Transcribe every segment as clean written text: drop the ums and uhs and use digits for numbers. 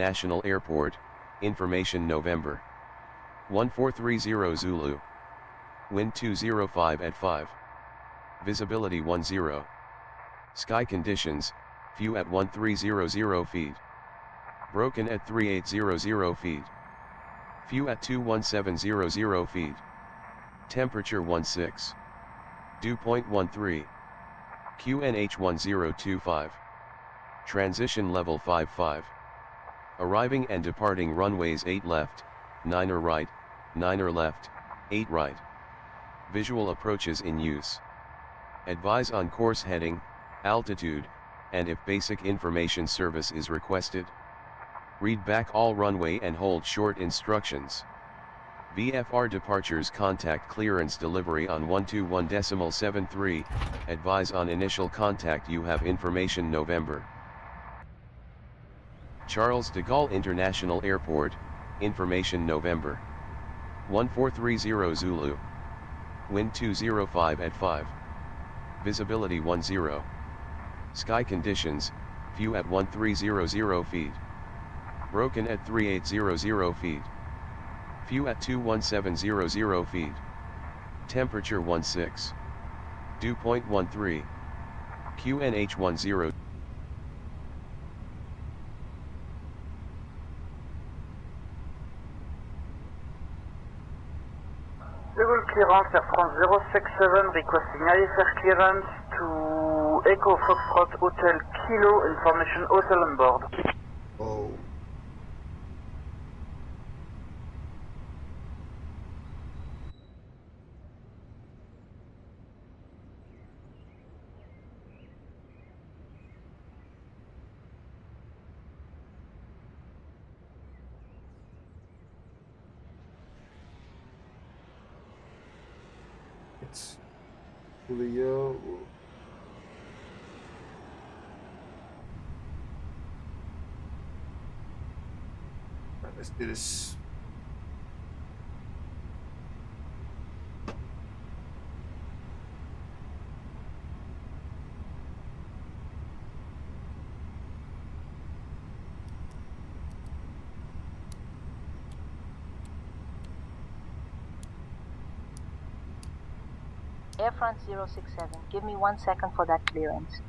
International Airport, information November. 1430 Zulu. Wind 205 at 5. Visibility 10. Sky conditions, few at 1300 feet. Broken at 3800 feet. Few at 21700 feet. Temperature 16. Dew point 13. QNH 1025. Transition level 55. Arriving and departing runways 8 left, 9 right, 9 left, 8 right. Visual approaches in use. Advise on course heading, altitude, and if basic information service is requested. Read back all runway and hold short instructions. VFR departures contact clearance delivery on 121.73, advise on initial contact you have information November. Charles de Gaulle International Airport, information November. 1430 Zulu. Wind 205 at 5. Visibility 10. Sky conditions, few at 1300 feet. Broken at 3800 feet. Few at 21700 feet. Temperature 16. Dew point 13. QNH 10. Level clearance Air France 067 requesting IFR clearance to Echo Foxtrot Hotel Kilo, information hotel on board. Oh. It's Julio. Let's do this. Air France 067, give me 1 second for that clearance.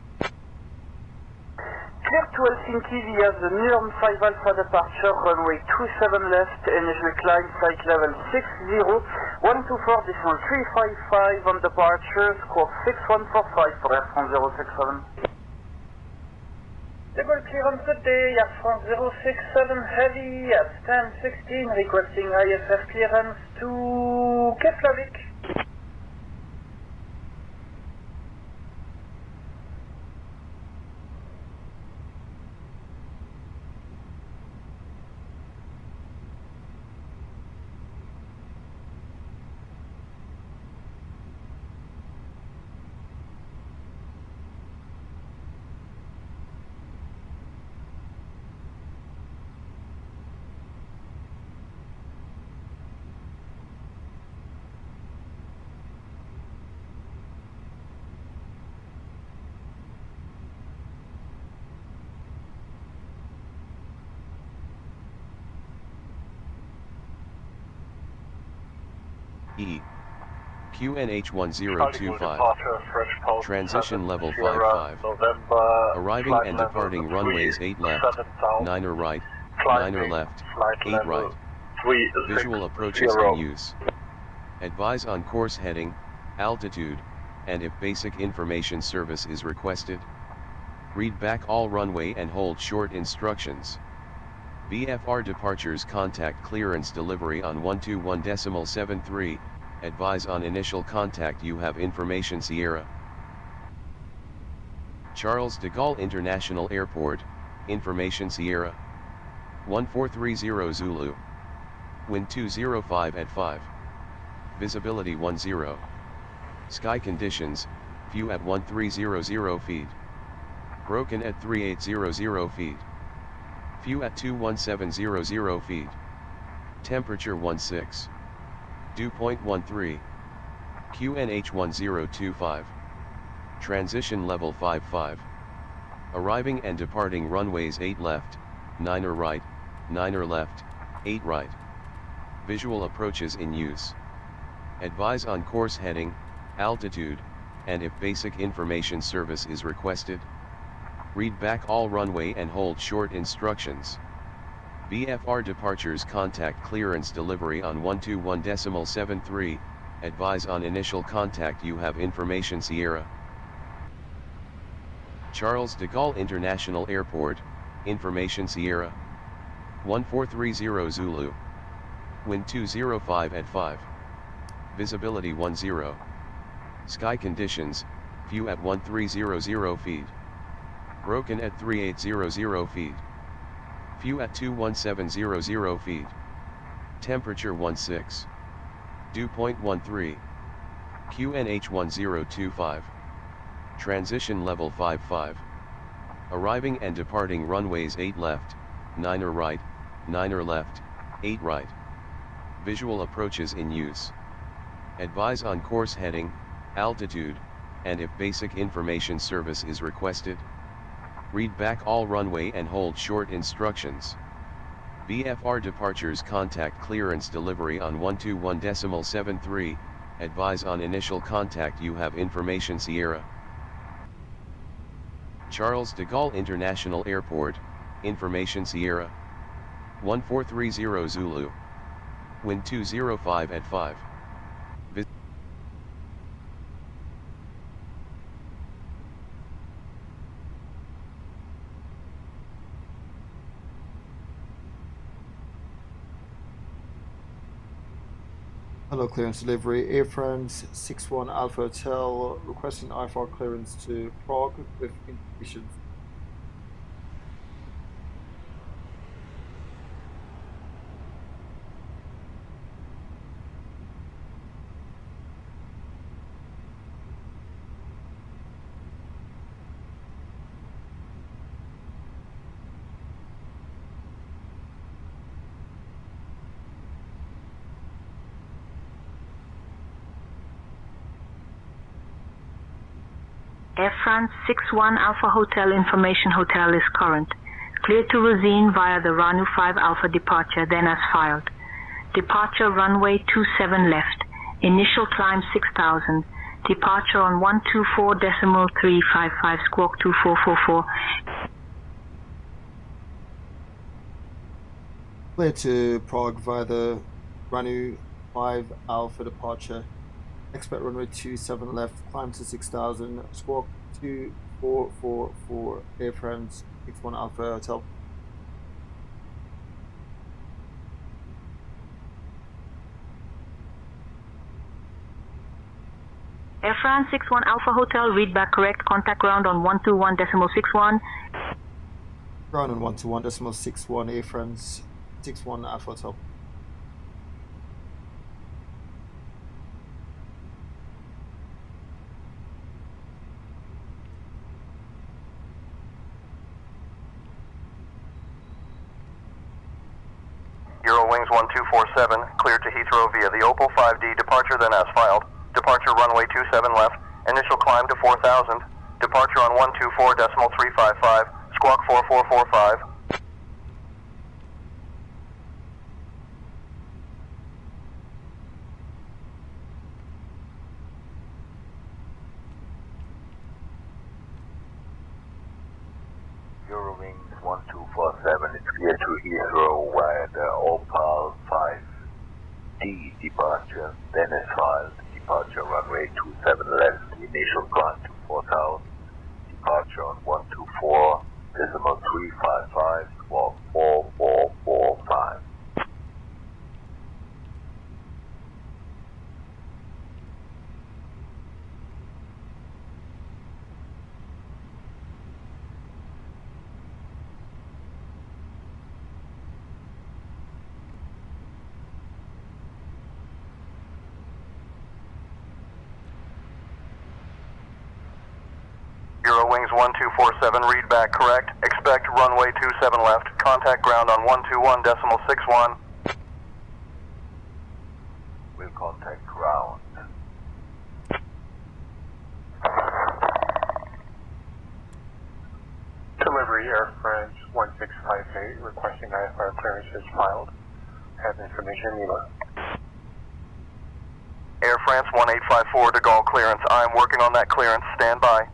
Clear to Helsinki via the Norm 5 Alpha departure, runway 27 left, initial climb site level 60, 124.355 on departure, score 6145 for Air France 067. Level clearance, good day, Air France 067 Heavy at 1016, requesting IFR clearance to Keflavik. E. QNH 1025. Transition level 55. Arriving and departing runways 8 left, 9 right, 9 left, 8 right. Visual approaches in use. Advise on course heading, altitude, and if basic information service is requested. Read back all runway and hold short instructions. VFR departures contact clearance delivery on 121.73, advise on initial contact you have information Sierra. Charles de Gaulle International Airport, information Sierra. 1430 Zulu. Wind 205 at 5. Visibility 10. Sky conditions, few at 1300 feet. Broken at 3800 feet. Few at 21700 feet. Temperature 16. Dew point 13. QNH 1025. Transition level 55. Arriving and departing runways 8 left, 9 right, 9 left, 8 right. Visual approaches in use. Advise on course heading, altitude, and if basic information service is requested. Read back all runway and hold short instructions. VFR departures contact clearance delivery on 121.73, advise on initial contact you have information Sierra. Charles de Gaulle International Airport, information Sierra. 1430 Zulu. Wind 205 at 5. Visibility 10. Sky conditions, few at 1300 feet. Broken at 3800 feet. Few at 21700 feet. Temperature 16. Dew point 13. QNH 1025. Transition level 55. Arriving and departing runways 8 left, 9 right, 9 left, 8 right. Visual approaches in use. Advise on course heading, altitude, and if basic information service is requested. Read back all runway and hold short instructions. VFR departures contact clearance delivery on 121.73, advise on initial contact you have information Sierra. Charles de Gaulle International Airport, information Sierra. 1430 Zulu. Wind 205 at 5. Hello, clearance delivery. Air France 61 Alpha Hotel requesting IFR clearance to Prague with information. Air France 61 Alpha Hotel information hotel is current. Clear to Rosine via the Ranu 5 Alpha departure, then as filed. Departure runway 27 left. Initial climb 6000. Departure on 124.355 squawk 2444. Clear to Prague via the Ranu 5 Alpha departure. Expect runway 27 left, climb to 6000, squawk 2444, Air France 61 Alpha Hotel. Air France 61 Alpha Hotel, read back correct, contact ground on 121.61. Ground on 121.61, Air France 61 Alpha Hotel. Eurowings 1247, cleared to Heathrow via the Opal 5D departure, then as filed. Departure runway 27 left, initial climb to 4000. Departure on 124.355, squawk 4445. Eurowings 1247 is clear to Heathrow via the Opal 5D departure, then as filed. Departure runway 27 left, initial climb to 4000. Departure on 124.355, squawk 4445. Eurowings 1247, read back correct. Expect runway 27 left. Contact ground on 121.61. Will contact ground. Delivery Air France 1658, requesting IFR clearance is filed. Have information, Lima. Air France 1854 de Gaulle clearance. I am working on that clearance. Stand by.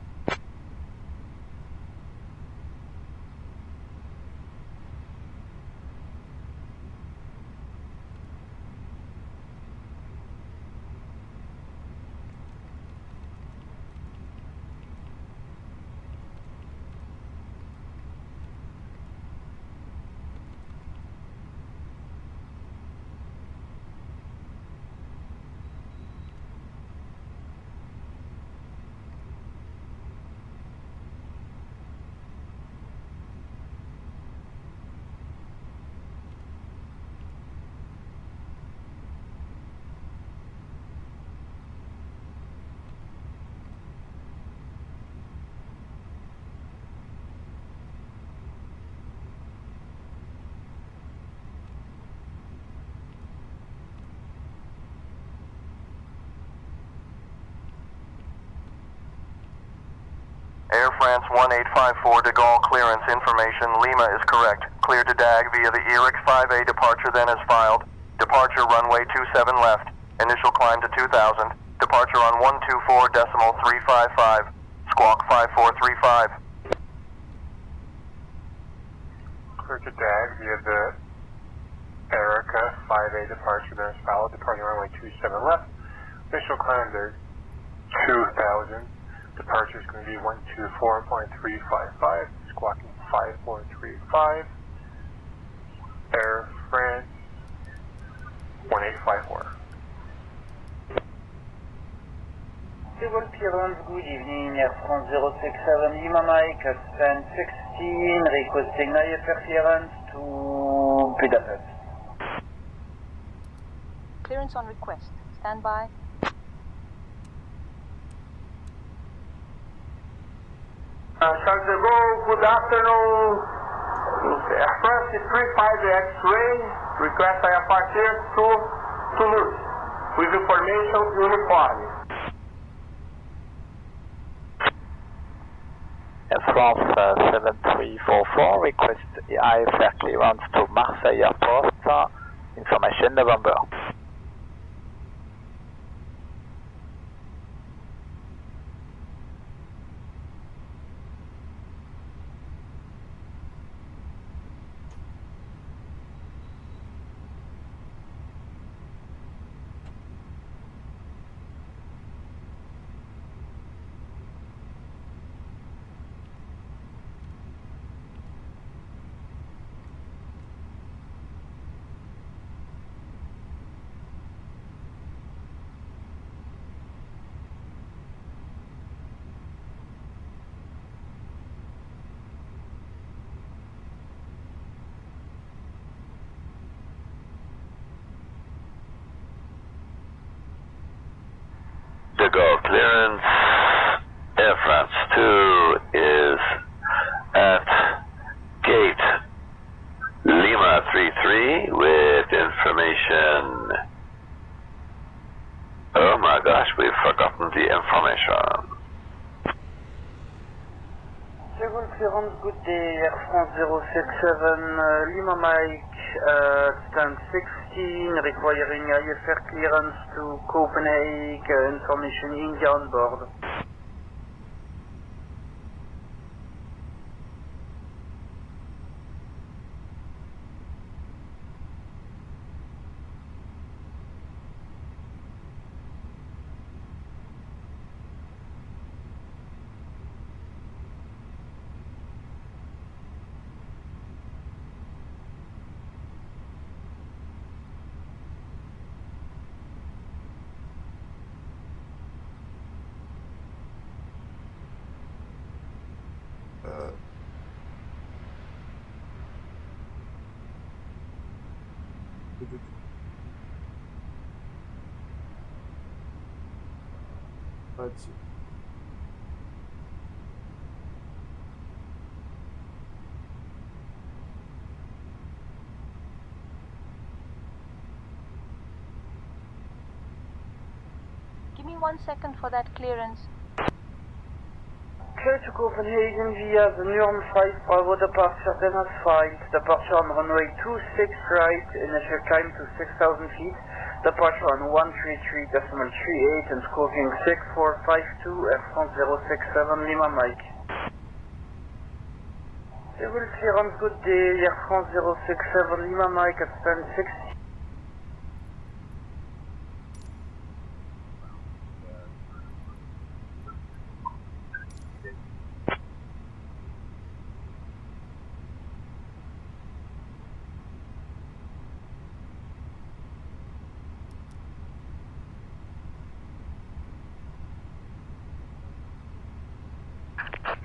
Air France 1854 de Gaulle clearance information. Lima is correct. Clear to DAG via the ERIC 5A departure then as filed. Departure runway 27 left. Initial climb to 2000. Departure on 124.355. Squawk 5435. Clear to DAG via the Erica 5A departure then as filed. Departing runway 27 left. Initial climb to 2000. Departure is going to be 124.355, squawking 5435, Air France 1854. Civil clearance, good evening, Air France 067 Lima Mike, stand 16, requesting IFR clearance to Budapest. Clearance on request. Stand by. Charles de Gaulle, good afternoon. Air France 35 X-ray, request IFR clearance to Toulouse, with information uniform. Air France 7344, request IFR clearance to Marseille Airport, information November. De Gaulle clearance, Air France 2 is at gate Lima 33 with information. Oh my gosh, we've forgotten the information. Civil clearance, good day, Air France 067 Lima Mike, stand 16, requiring IFR clearance to Copenhagen, information India on board. Let's see. Give me 1 second for that clearance. Clear to Copenhagen via the Norm 5 Bravo departure, then as filed. Departure on runway 26 right, initial climb to 6,000 feet. Departure on 133.38 and scoring 6452 F1067 Lima Mike. You will see runs good day, Air France 067 Lima Mike at stand 60.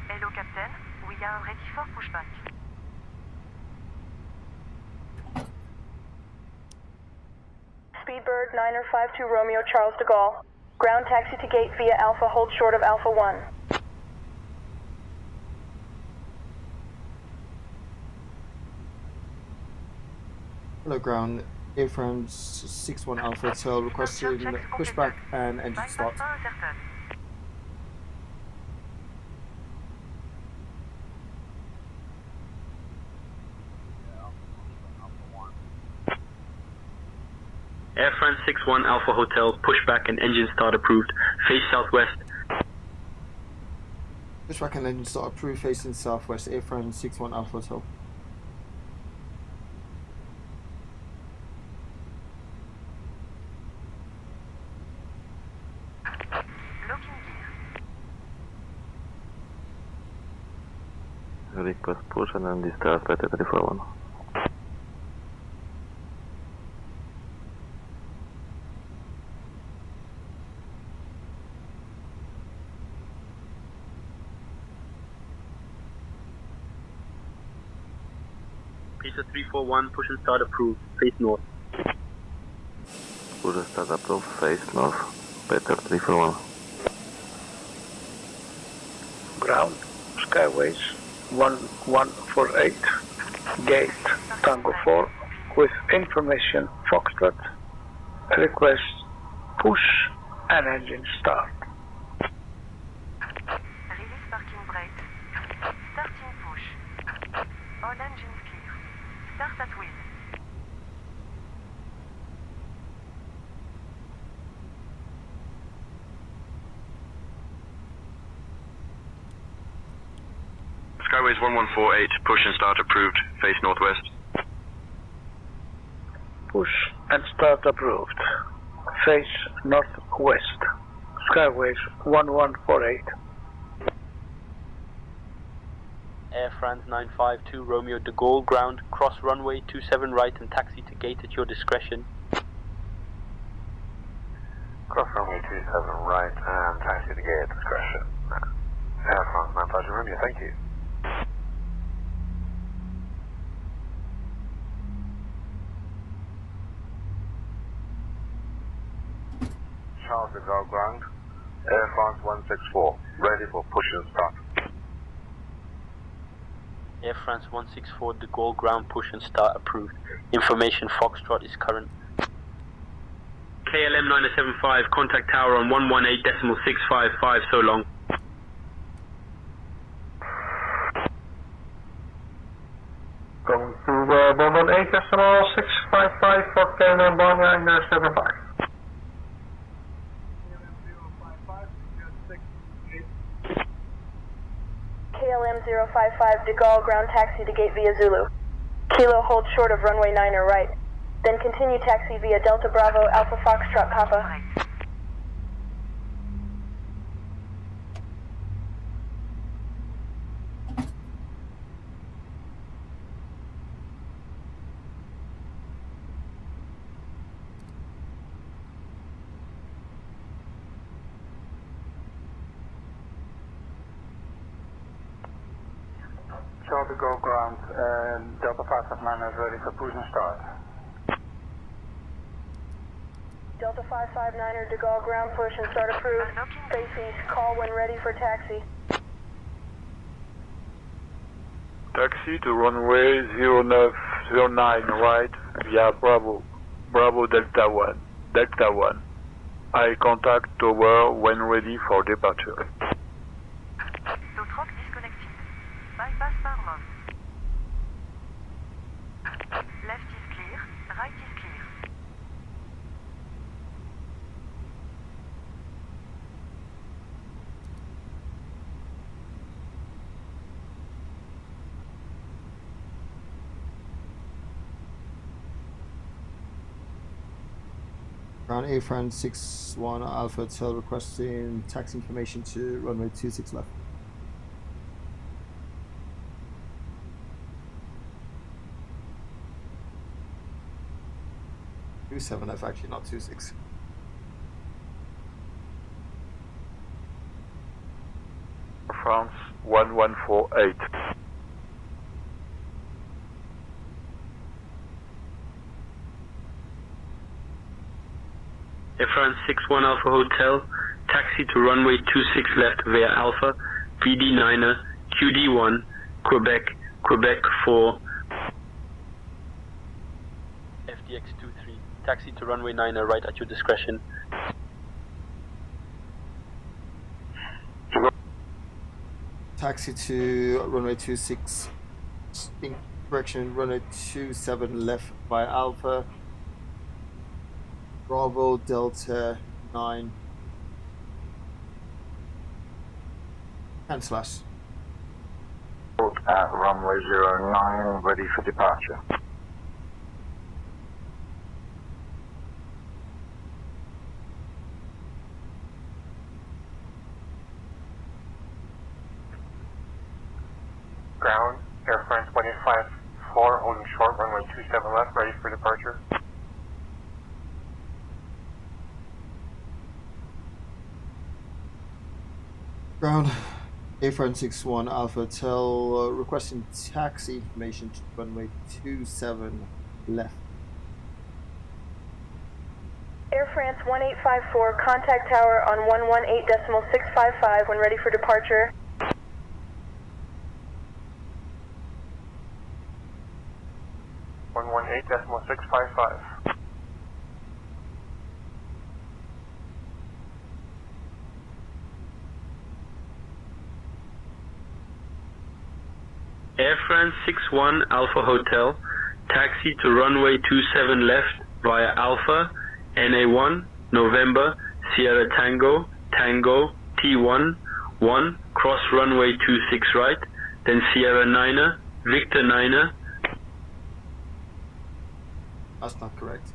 Hello Captain, we are ready for pushback. Speedbird 952 Romeo Charles de Gaulle. Ground taxi to gate via Alpha, hold short of Alpha 1. Hello ground, airframe 61 Alpha Hotel requesting pushback and engine start. Air France 61 Alpha Hotel, pushback and engine start approved. Face southwest. Pushback and engine start approved, facing southwest, airframe 61 Alpha Hotel. Request push and then discharge by 34-1. Pizza 341, push and start approved. Face north. Push and start approved, face north. Better 341. Ground, Skyways 1148, gate Tango 4, with information Foxtrot, request push and engine start. Release parking brake. Starting push. All engines clear. Start at wheel. Skyways 1148, push and start approved, face northwest. Push and start approved, face northwest. Skyways 1148. Air France 952 Romeo de Gaulle, ground, cross runway 27 right and taxi to gate at your discretion. Cross runway 27 right and taxi to gate at discretion. Air France 952 Romeo, thank you. Charles de Gaulle ground, Air France 164, ready for push and start. Air France 164 de Gaulle, ground, push and start approved. Information Foxtrot is current. KLM 975, contact tower on 118.655, so long. Going to 118.655 for KLM 975. KLM 055 de Gaulle, ground taxi to gate via Zulu. Kilo hold short of runway 9er right. Then continue taxi via Delta Bravo Alpha Foxtrot Papa. Charles de Gaulle ground, Delta 559 is ready for push and start. Delta 559er de Gaulle, ground push and start approved. Face east, call when ready for taxi. Taxi to runway 0909 right via Bravo Delta 1. Delta 1. Eye contact tower when ready for departure. Ground A France 61 Alpha Hotel requesting taxi information to runway 26 left. Seven F actually, not 26. France 1148. Air France 61 Alpha Hotel, taxi to runway 26 left via Alpha, VD9er, QD1, Quebec, Quebec 4. FDX 23, taxi to runway 9er right at your discretion. Taxi to runway 26, in correction, runway 27 left by Alpha, Bravo Delta 9. Cancel us. At runway 09, ready for departure. Ground, Air France 1854, holding short, runway 27 left, ready for departure. Ground, A France 61 Alpha Hotel requesting taxi information to runway 27 left. Air France 1854, contact tower on 118.655 when ready for departure. .655. Air France 61 Alpha Hotel, taxi to runway 27 left via Alpha, NA1, November, Sierra Tango, Tango, T1, 1, cross runway 26 right, then Sierra 9er, Victor 9er. That's not correct.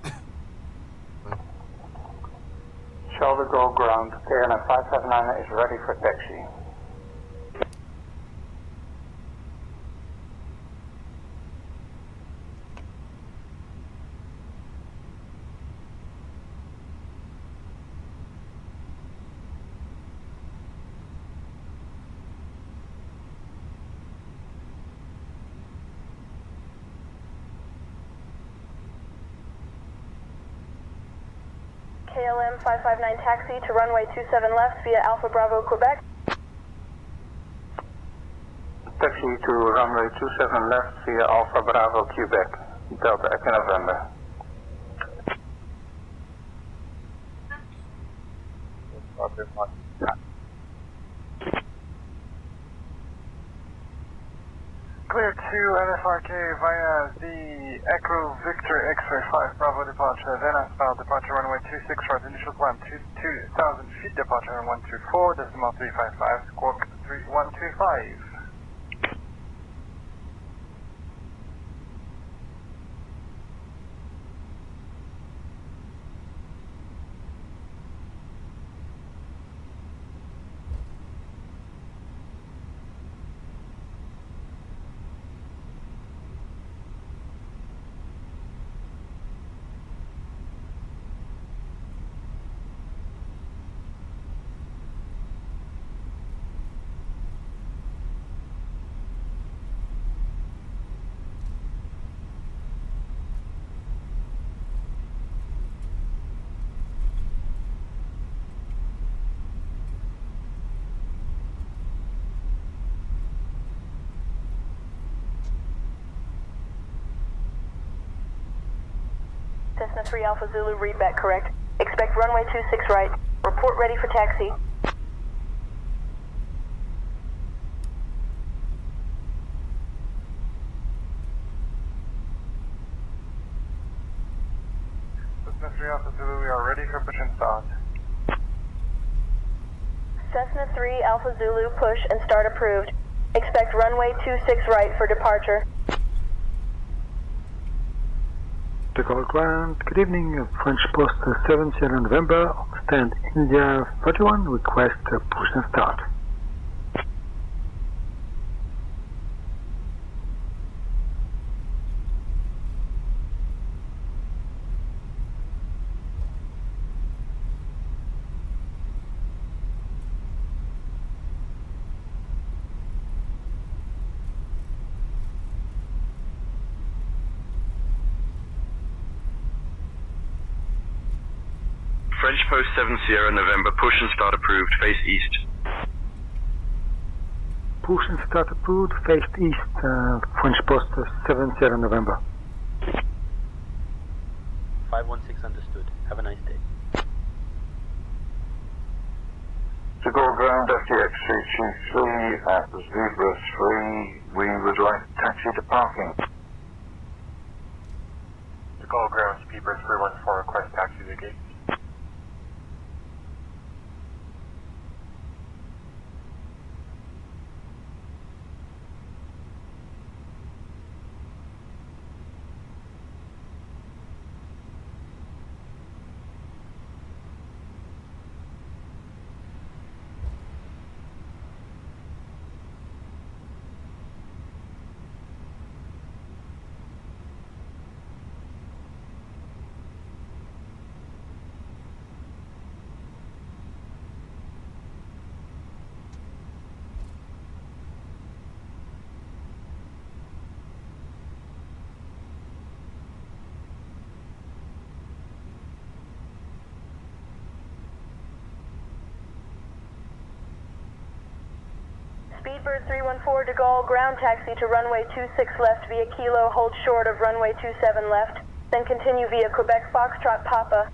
Charles de Gaulle ground, KLM 559 is ready for taxi. KLM 559 taxi to runway 27 left via Alpha Bravo, Quebec. Taxi to runway 27 left via Alpha Bravo, Quebec. Delta Echo November. Clear to NFRK via the Echo Victor X-ray 5 Bravo departure, then asphalt departure runway 26 right, initial climb 2,000 feet departure on 124, decimal 355, squawk 3125. Cessna 3 Alpha Zulu, read back correct. Expect runway 26 right. Report ready for taxi. Cessna 3 Alpha Zulu, we are ready for push and start. Cessna 3 Alpha Zulu, push and start approved. Expect runway 26 right for departure. De Gaulle ground. Good evening, French Post 7 Sierra November, stand India 41, request push and start. French Post 7 Sierra November, push and start approved, face east. Push and start approved, face east, French Post 7 Sierra November. 516 understood. Have a nice day. To go ground FTX 323 at Zebra 3, we would like taxi to parking. To go ground Speedbird 314, request taxi to gate. Speedbird 314 de Gaulle, ground taxi to runway 26 left via Kilo, hold short of runway 27 left, then continue via Quebec Foxtrot Papa.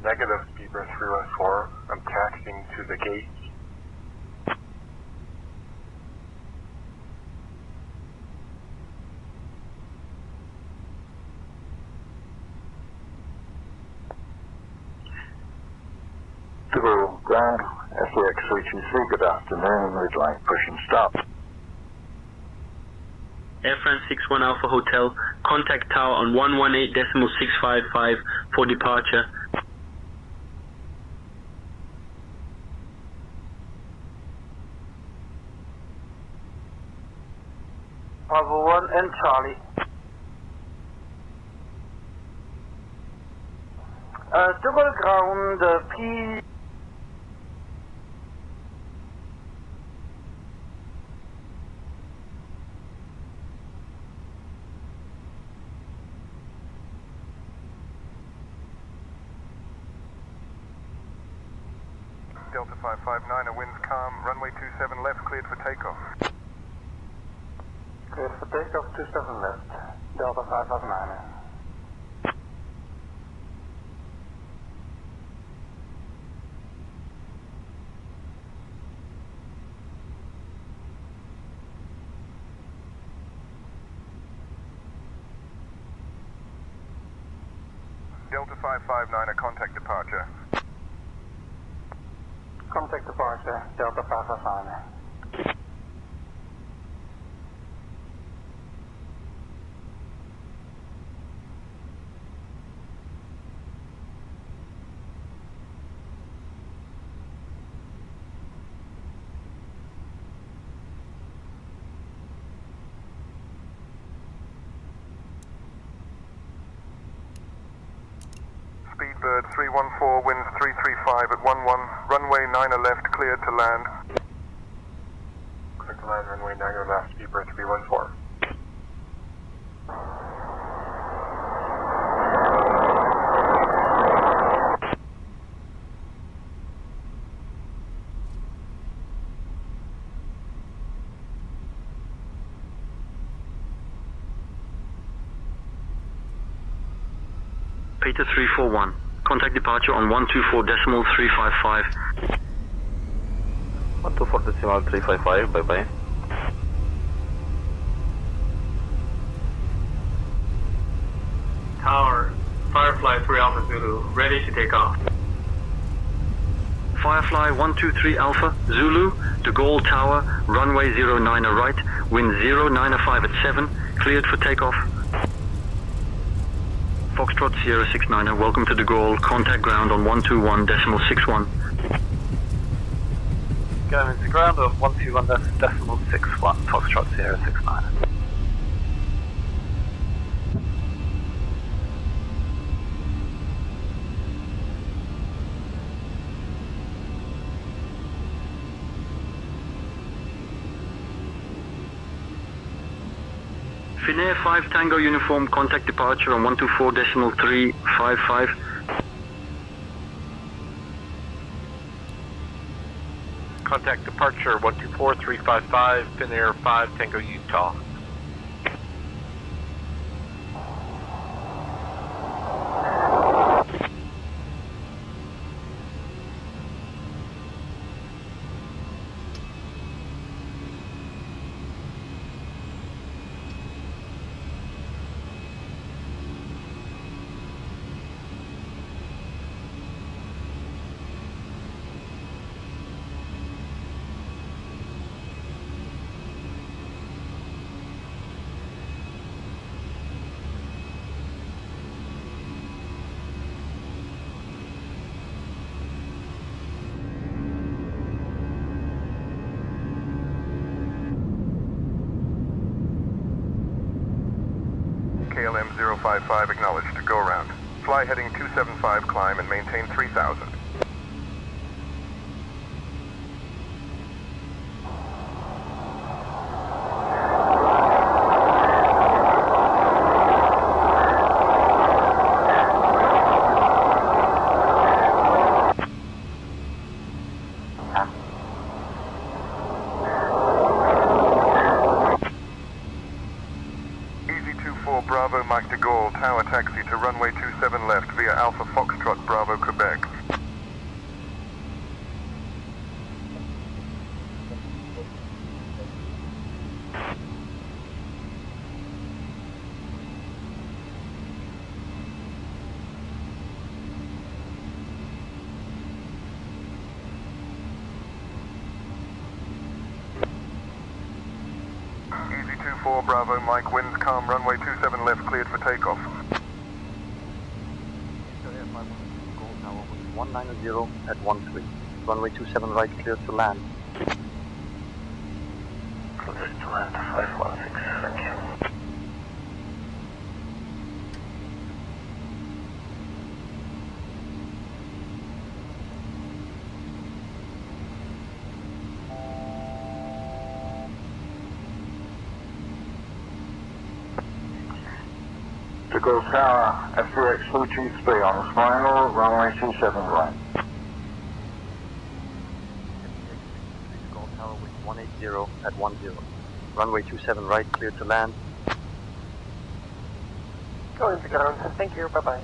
Negative Speedbird 314, I'm taxiing to the gate. To go ground FTX 323, good afternoon, we'd like push and stop. Air France 61 Alpha Hotel, contact tower on 118.655 for departure. Bravo 1 and Charlie. Double ground, please. Delta 559, a wind's calm, runway 27 left, cleared for takeoff. Cleared for takeoff, 27 left, Delta 559. Delta 559, a contact departure. Contact departure, Delta 559. Speedbird 314, winds 335 at 11, runway 9 left, cleared to land. Cleared to land, runway 9 left, Speedbird 314. Peter 341, contact departure on 124.355. 124.355, bye bye. Tower, Firefly 3 Alpha Zulu, ready to take off. Firefly 123 Alpha Zulu, De Gaulle Tower, runway 09 right, wind 095 at 7, cleared for takeoff. Foxtrot Sierra 69, welcome to the Gaulle, contact ground on 121.61. Going to ground on 121.61, Foxtrot Sierra 69. Finnair 5 Tango Uniform, contact departure on 124.355. Contact departure 124355, Finnair 5 Tango Utah. KLM 055 acknowledged to go around. Fly heading 275, climb and maintain 3000. Bravo Mike de Gaulle, tower taxi to runway 27 left via Alpha Foxtrot Bravo Quebec. Easy 24 Bravo Mike, winds calm, runway 27 left, cleared for takeoff. 190 at 13, runway 27 right, cleared to land. Closest to land 516, thank you. To go Tower, FUX 223 on the final, runway 27 right. Gaulle Tower with 180 at 10, runway 27 right, cleared to land. Going to ground, thank you, bye-bye.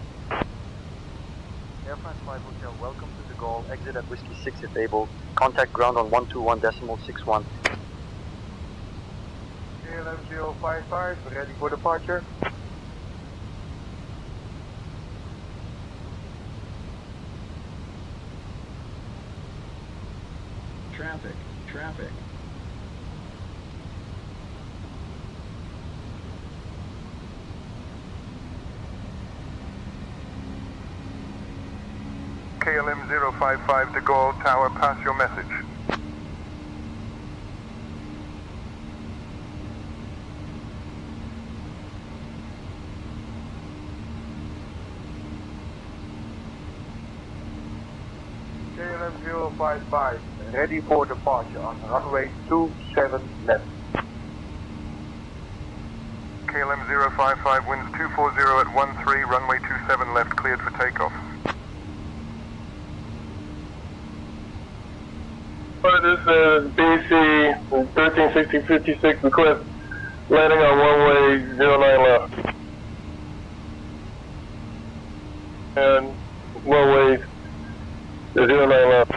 Air France 5 Hotel, welcome to the Gaulle, exit at Whiskey 6 if able, contact ground on 121.61. KLM 055, ready for departure. Traffic. KLM 055 de Gaulle, tower, pass your message. KLM 055, ready for departure on runway 27 left. KLM 055, winds 240 at 13, runway 27 left, cleared for takeoff. This is BC 136056, request landing on runway 09 left. And runway 09 left.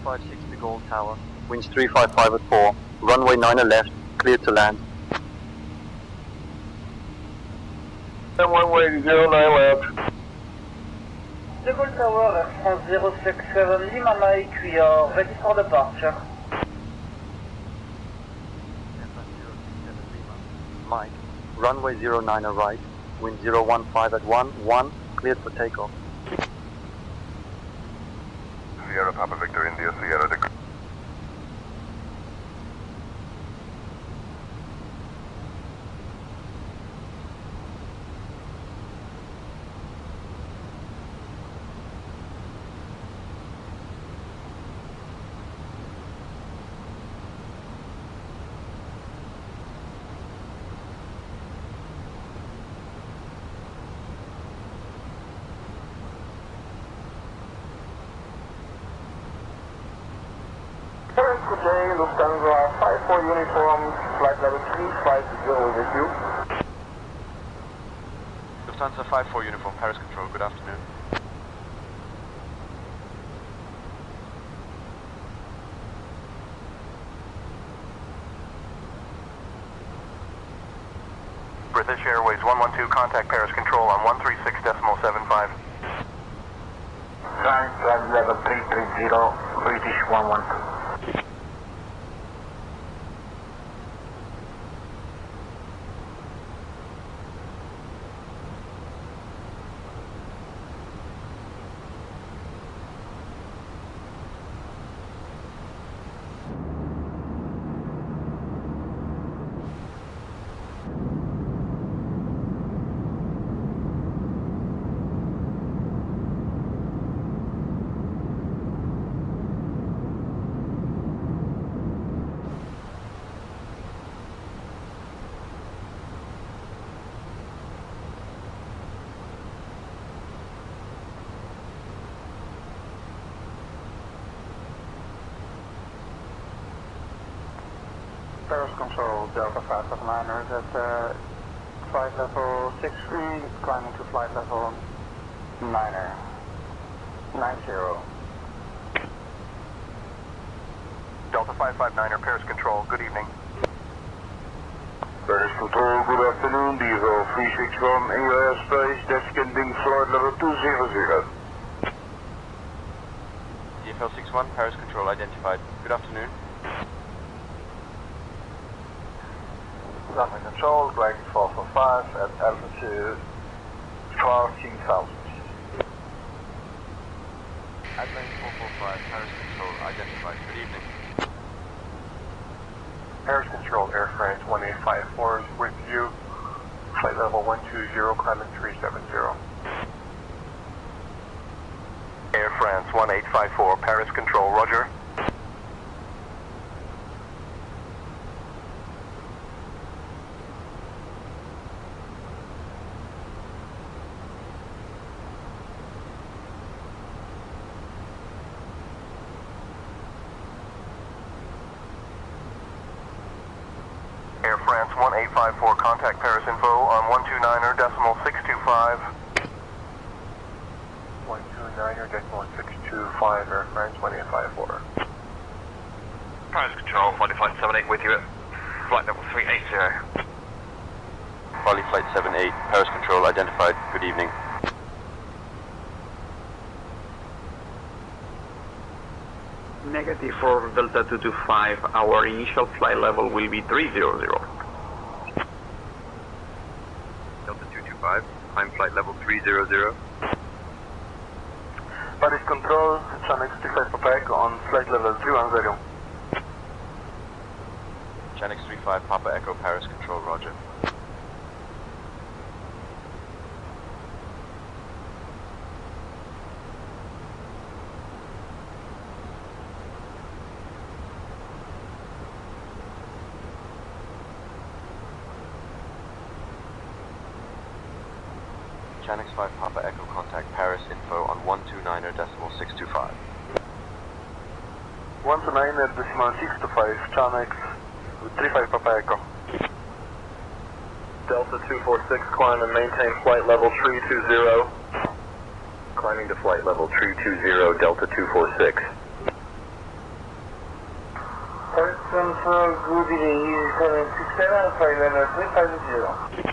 356 to Gaulle Tower, winds 355 at 4, runway 9 left, cleared to land. And runway 09 left. The Gaulle Tower, Air France 067, Lima Mike, we are ready for departure. Mike, runway 09 right, wind 015 at 1, cleared for takeoff. Sierra Papa Victor India Sierra Degree. Good day, Lufthansa 54 uniform, flight level 350 with you. Lufthansa 54 uniform, Paris Control, good afternoon. British Airways 112, contact Paris Control on 136.75. Flight level 330, British 112. Paris Control, Delta 559ers at flight level 63, climbing to flight level 9er, 90. Delta 559er, Paris Control, good evening. Paris Control, good afternoon. Diesel 361 in your airspace, descending flight level 200. DFL 61, Paris Control identified, good afternoon. London Control, Dragon 445 at altitude 14,000. Advent 445, Paris Control identified, good evening. Paris Control, Air France 1854 is with you. Flight level 120, climbing 370. Air France 1854, Paris Control, roger. Air France 1854, contact Paris info on 129er decimal 625. 129er decimal 625, Air France 1854. Paris Control, Flight 78 with you at flight level 380. Charlie Flight 78, Paris Control identified, good evening. Negative for Delta 225, our initial flight level will be 300. Delta 225, climb flight level 300. Paris Control, Channel 65 Papa Echo on flight level 310. Channel 35, Papa Echo, Paris Control, roger. Chanex 5 Papa Echo, contact Paris info on 129er decimal 625. 129er decimal 625, Chanex 35 Papa Echo. Delta 246, climb and maintain flight level 320. Climbing to flight level 320, Delta 246. good evening, Easy 767, flight level 350.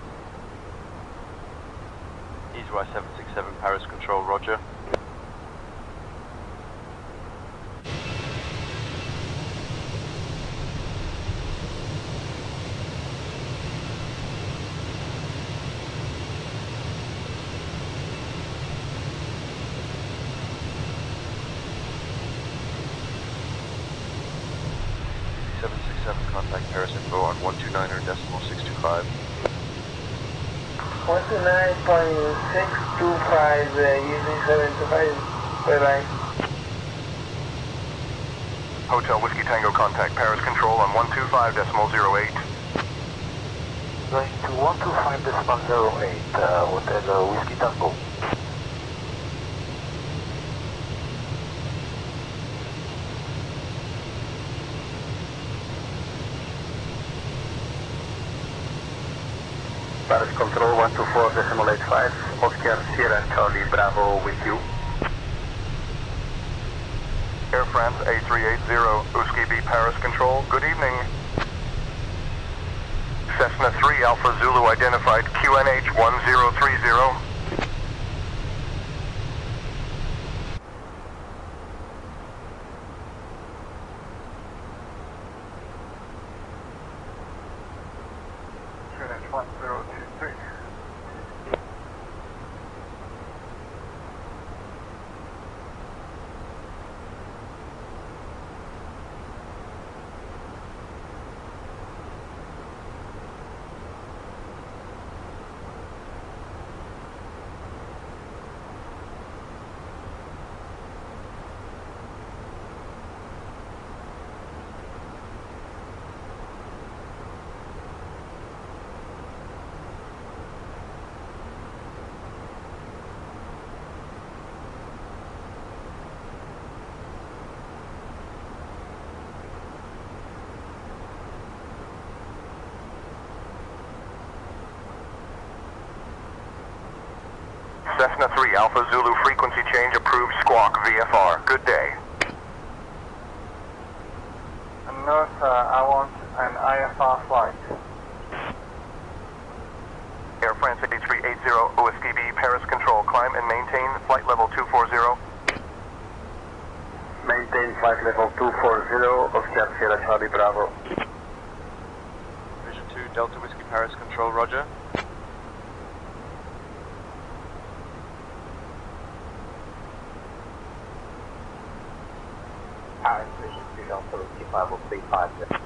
EasyWire 767, Paris Control, roger. Contact Paris info on 129.625. 129.625, Easy 725, bye-bye. Hotel Whiskey Tango contact Paris Control on 125.08. Going to 125.08, Hotel Whiskey Tango. Paris Control 124.85, Oscar Sierra Charlie Bravo with you. Air France A380, Whiskey B Paris Control, good evening. Cessna 3 Alpha Zulu identified QNH 1030. QNH 1023. Cessna 3 Alpha Zulu frequency change approved squawk VFR. Good day. No, sir, I want an IFR flight. Air France A380 OSTB Paris Control, climb and maintain flight level 240. Maintain flight level 240, Oscar Sierra Charlie Bravo. Vision 2, Delta Whiskey Paris Control, roger. Paris Vision 2, Delta Whiskey 5035.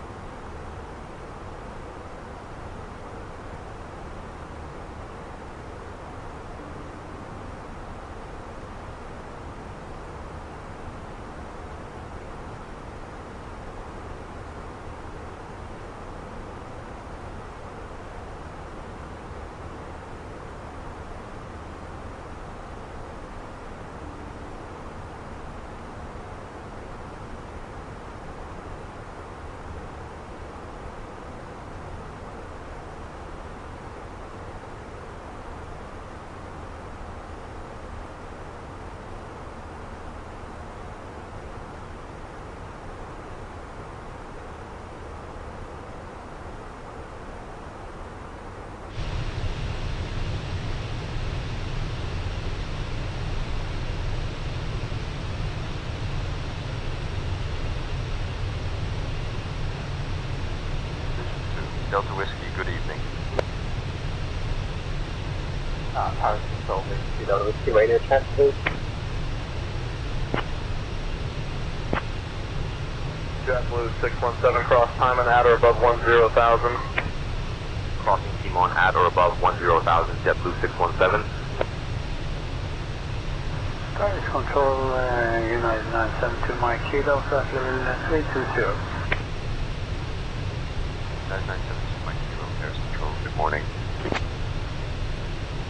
Delta Whiskey, good evening. Paris Control, Delta Whiskey radio check, please. JetBlue 617 cross time and at or above 10,000. Crossing Timon at or above 10,000, JetBlue 617. Paris Control, United 972 Mike Kilo, flight level 320. 972 Mike Kilo, Paris Control, good morning.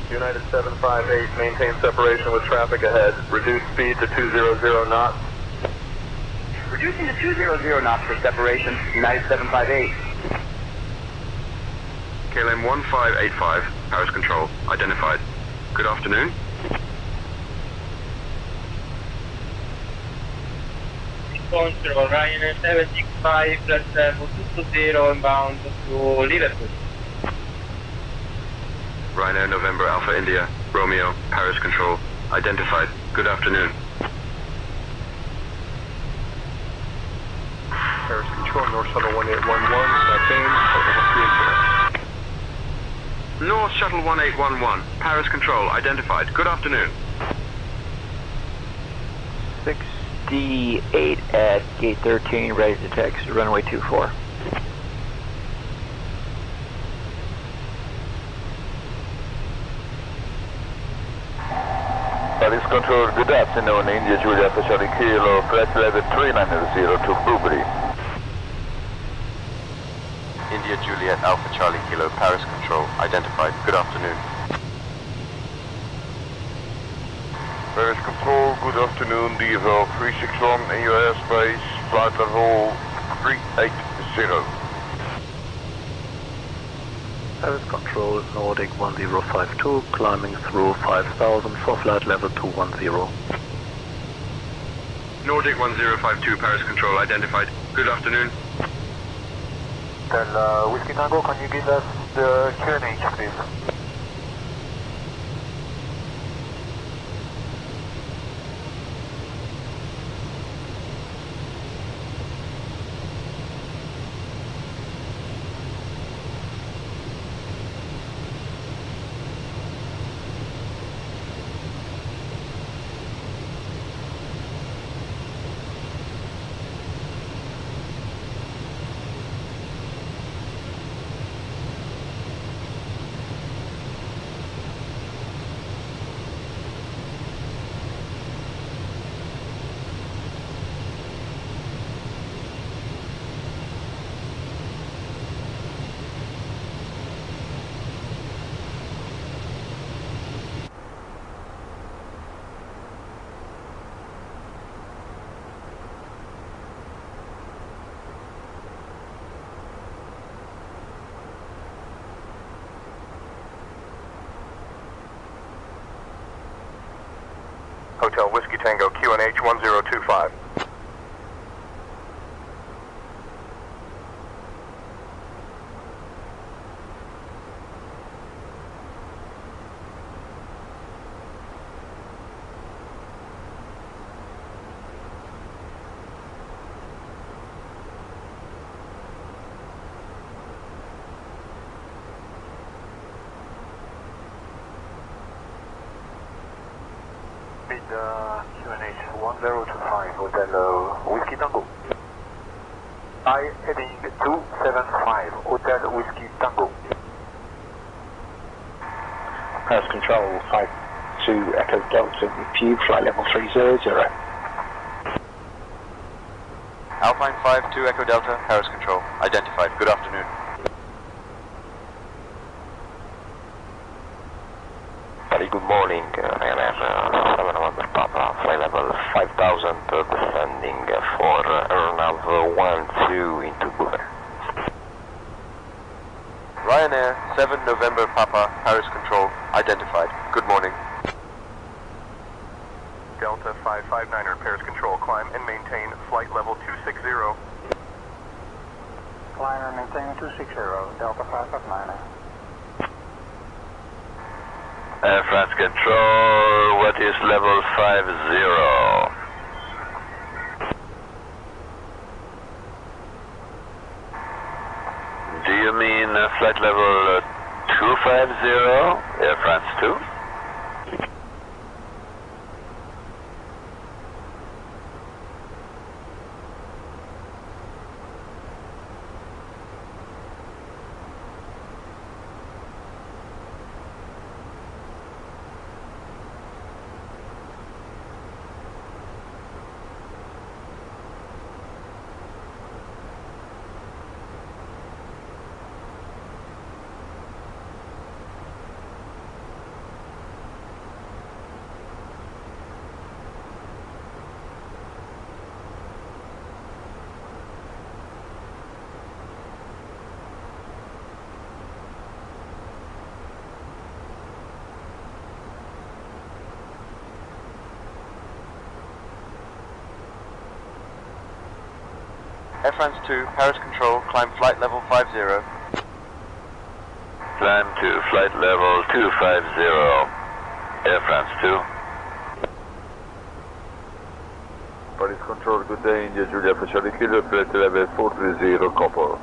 United 758, maintain separation with traffic ahead. Reduce speed to 200 knots. Reducing to 200 knots for separation, United 758. KLM 1585, Paris Control, identified. Good afternoon. control, Ryanair 765, flight level 220 inbound to Liverpool. Ryanair November Alpha India, Romeo, Paris Control, identified. Good afternoon. Paris Control, North Shuttle 1811, Spain, North Shuttle 1811, Paris Control, identified. Good afternoon. 68 at gate 13, ready to taxi to runway 24. Paris Control, good afternoon. India Juliet Charlie Kilo, press level 390 to Bubri. India Juliet Alpha Charlie Kilo, Paris Control, identified. Good afternoon. Paris Control, good afternoon. DFL 361 in your airspace, flight level 380. Paris Control, Nordic 1052, climbing through 5000 for flight level 210. Nordic 1052, Paris Control, identified. Good afternoon. Then Whiskey Tango, can you give us the QNH, please? Hotel Whiskey Tango, QNH 1025. QNH 1025, Hotel Whiskey Tango. I heading 275, Hotel Whiskey Tango. Paris Control, 52 Echo Delta, repeat, flight level 300. Alpine 52 Echo Delta, Paris Control, identified. Good afternoon. Very good morning, Ryanair 7 November Papa, flight level 5000, descending for Aeronav 12 into Boomer. Ryanair 7 November Papa, Paris Control, identified. Good morning. Delta 559er, Paris Control, climb and maintain flight level 260. Climb and maintain 260, Delta 559er. France Control, what is level 50? Do you mean flight level 250, Air France 2? Air France 2, Paris Control, climb flight level 50. Climb to flight level 250. Air France 2. Paris Control, good day, India Julia for Charlie Kilo, flight level 430, copper.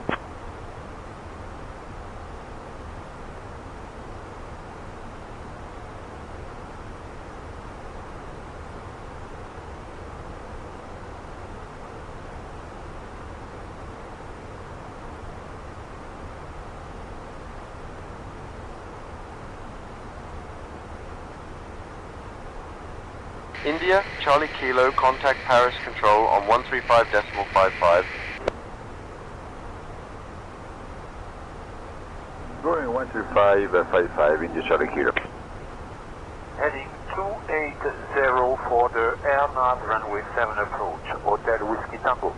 India, Charlie Kilo, contact Paris Control on 135.55. Going 135.55, India Charlie Kilo. Heading 280 for the Arma runway 7 approach, Hotel Whiskey Tango.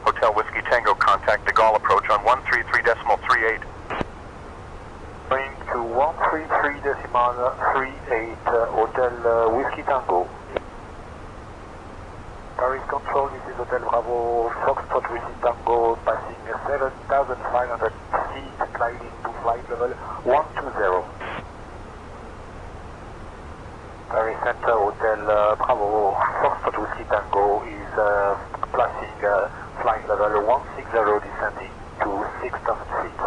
Hotel Whiskey Tango, contact the Gaulle approach on 133.38. Going to 133.38, Hotel Whiskey Tango. Paris Control, this is Hotel Bravo, Foxtrot Whiskey Tango, passing 7,500 feet, gliding to flight level 120. Paris Center, Hotel Bravo, Foxtrot Whiskey Tango is passing flight level 160, descending to 6,000 feet.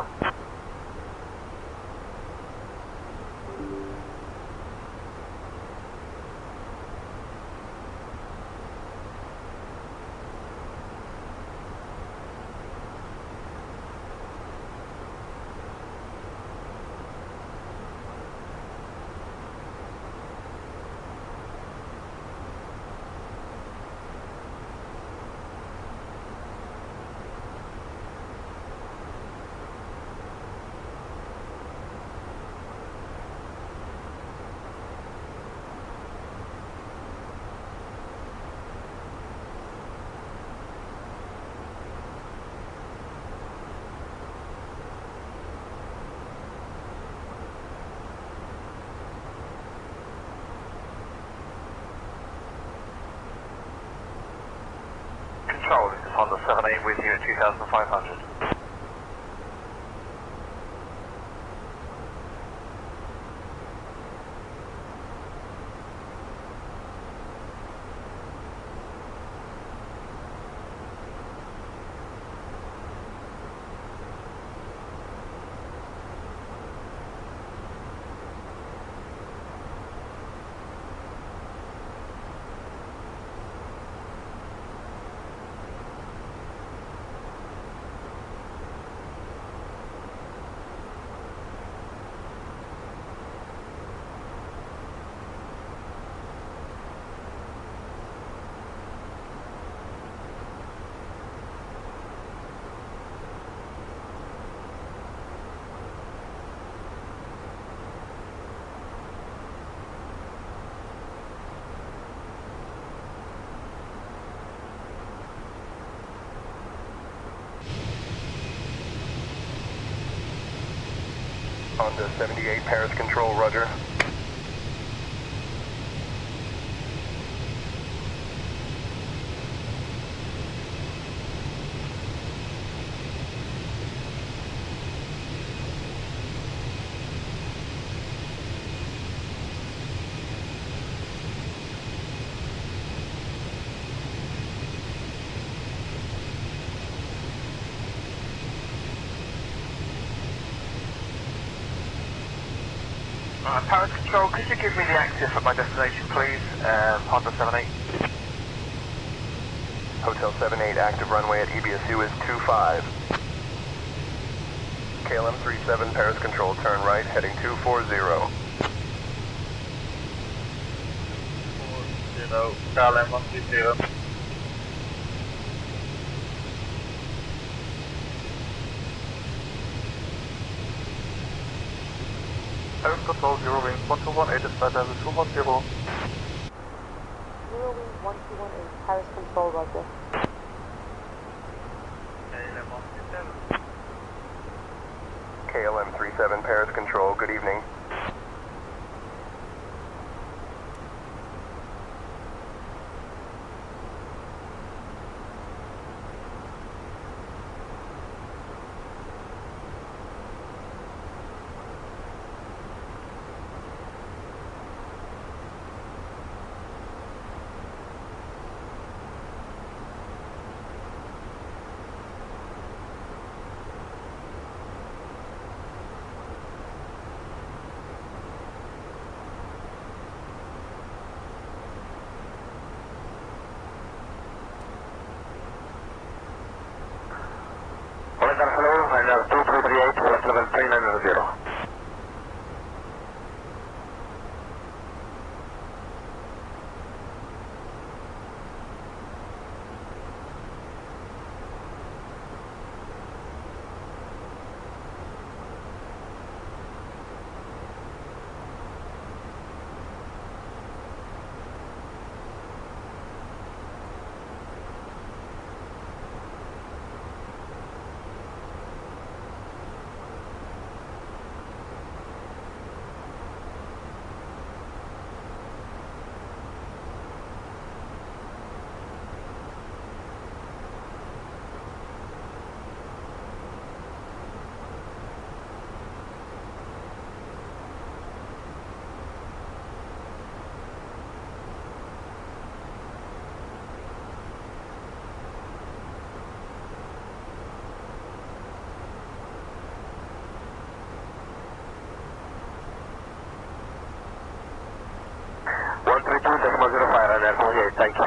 Control, this is Honda 78 with you at 2,500. Honda 78, Paris Control, Rudder. Paris Control, could you give me the axis of my destination, please? Honda 78. Hotel 78, active runway at EBSU is 25. KLM 37, Paris Control, turn right, heading 240. 40, KLM 130. Paris Control, 0 wings, 121, 8 is flight level 210. 1218, Paris Control, Roger. KLM 37 Paris Control, good evening. Hello, I have 2338, flight level 390. Thank you.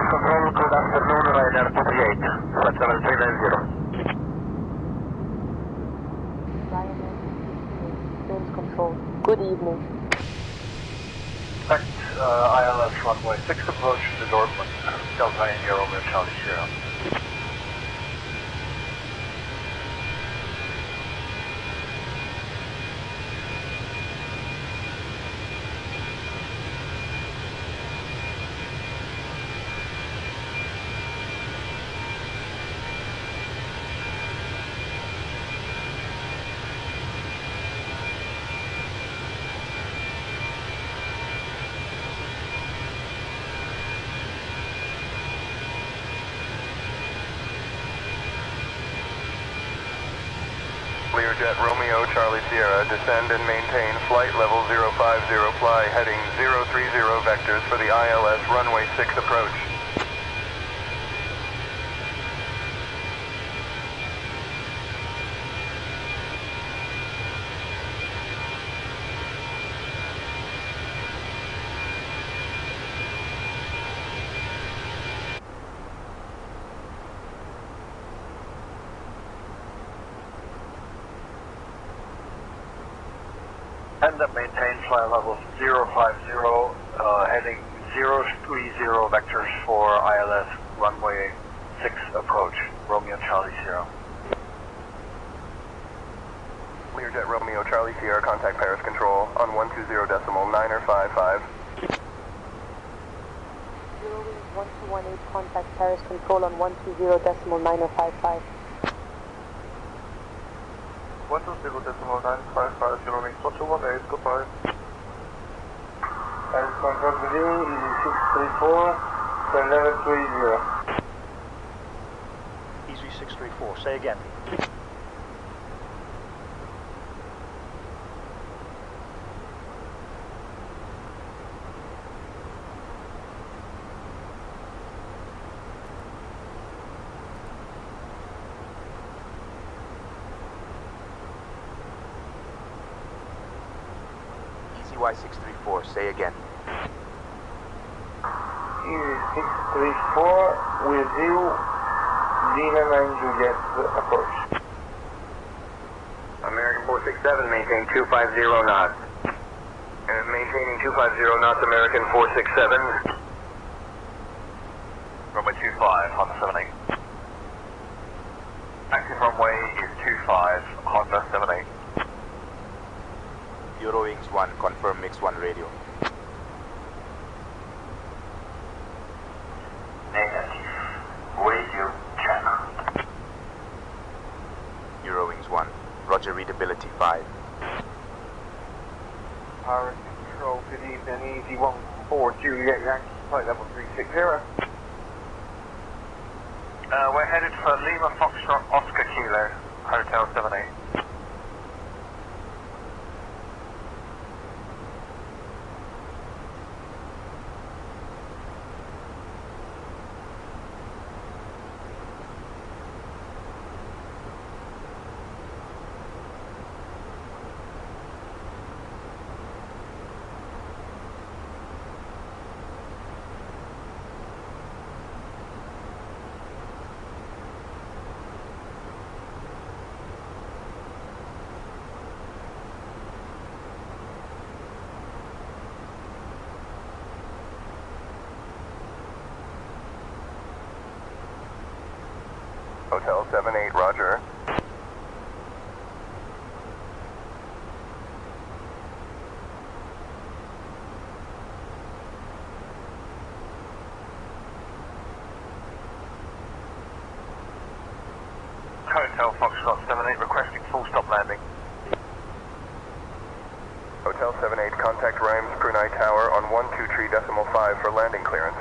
Control, good afternoon, Ryder 28, flight level 390. James Control, good evening. Expect ILS runway 6 approach to Dortmund, Delta India Romeo Charlie Sierra. Learjet Romeo Charlie Sierra, descend and maintain flight level 050, fly heading 030 vectors for the ILS runway 6 approach. And maintain flight level 050, heading 030 vectors for ILS runway 6 approach, Romeo Charlie Sierra. Learjet Romeo Charlie Sierra, contact Paris Control on 120.955. 1218, contact Paris Control on 120.955. 120.955, Eurowings 1218, goodbye. Paris Control Today, Easy 634, turn level 20. Easy 634, say again. Y634, say again. Easy 634, with you, Lima 9 Juliet approach. American 467, maintain 250 knots. Maintaining 250 knots, American 467. Runway 25, Honda 78. Active runway is 25, Honda 78. Eurowings 1, confirm mix 1 radio. Negative. Radio channel. Eurowings 1, roger, readability 5. Paris Control, good evening, Easy 14 Juliet Yankee, flight level 360. We're headed for Lima Foxtrot Oscar Kilo, Hotel 78. Hotel 78, roger. Hotel Foxtrot 78, requesting full stop landing. Hotel 78, contact Rhymes Brunei Tower on 123.5 for landing clearance.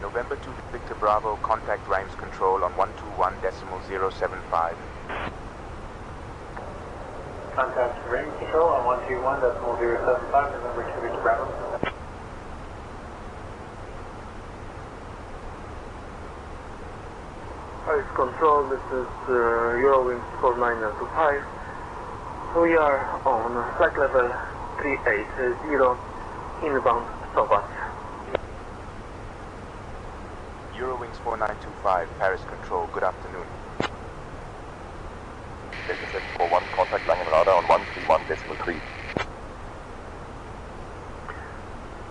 November 2 Victor Bravo, contact Rhymes Control on 121.075. Contact Rhymes Control on 121.075, November 2 Victor Bravo. Paris Control, this is Eurowings 4925. We are on flight level 380, inbound Sobat. Eurowings 4925, Paris Control, good afternoon. Delta 741, contact Langenradar on 131.3.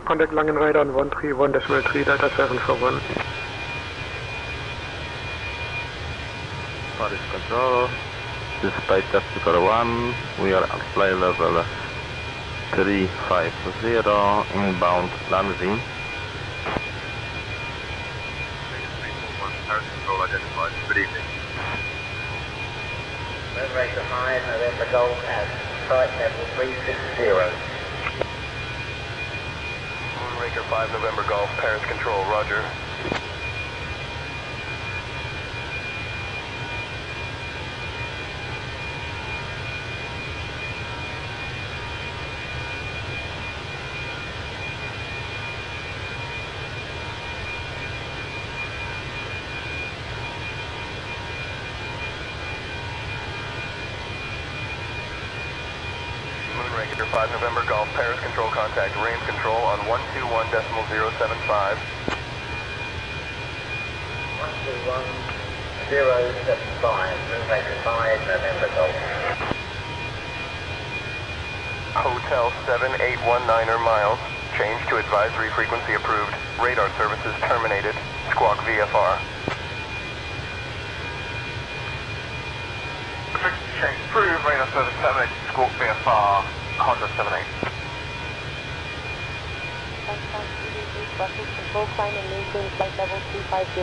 Contact Langenradar on 131.3, Delta 741. Paris Control, this is Saitek 1, we are at flight level 350, inbound Lanzin. Paris Control identified. Good evening. Moonraker 5, November Golf at flight level 360. Moonraker 5, November Golf, Paris Control, roger. Moonraker 5 November Golf, Paris Control contact, range control on 121.075. 121.075, Moonraker 5, November Golf. Hotel 7819er miles, change to advisory frequency approved, radar services terminated, squawk VFR. Frequency change approved, radar service terminated, squawk VFR, Honda 78. Brussels control, climb and maintain flight level 350.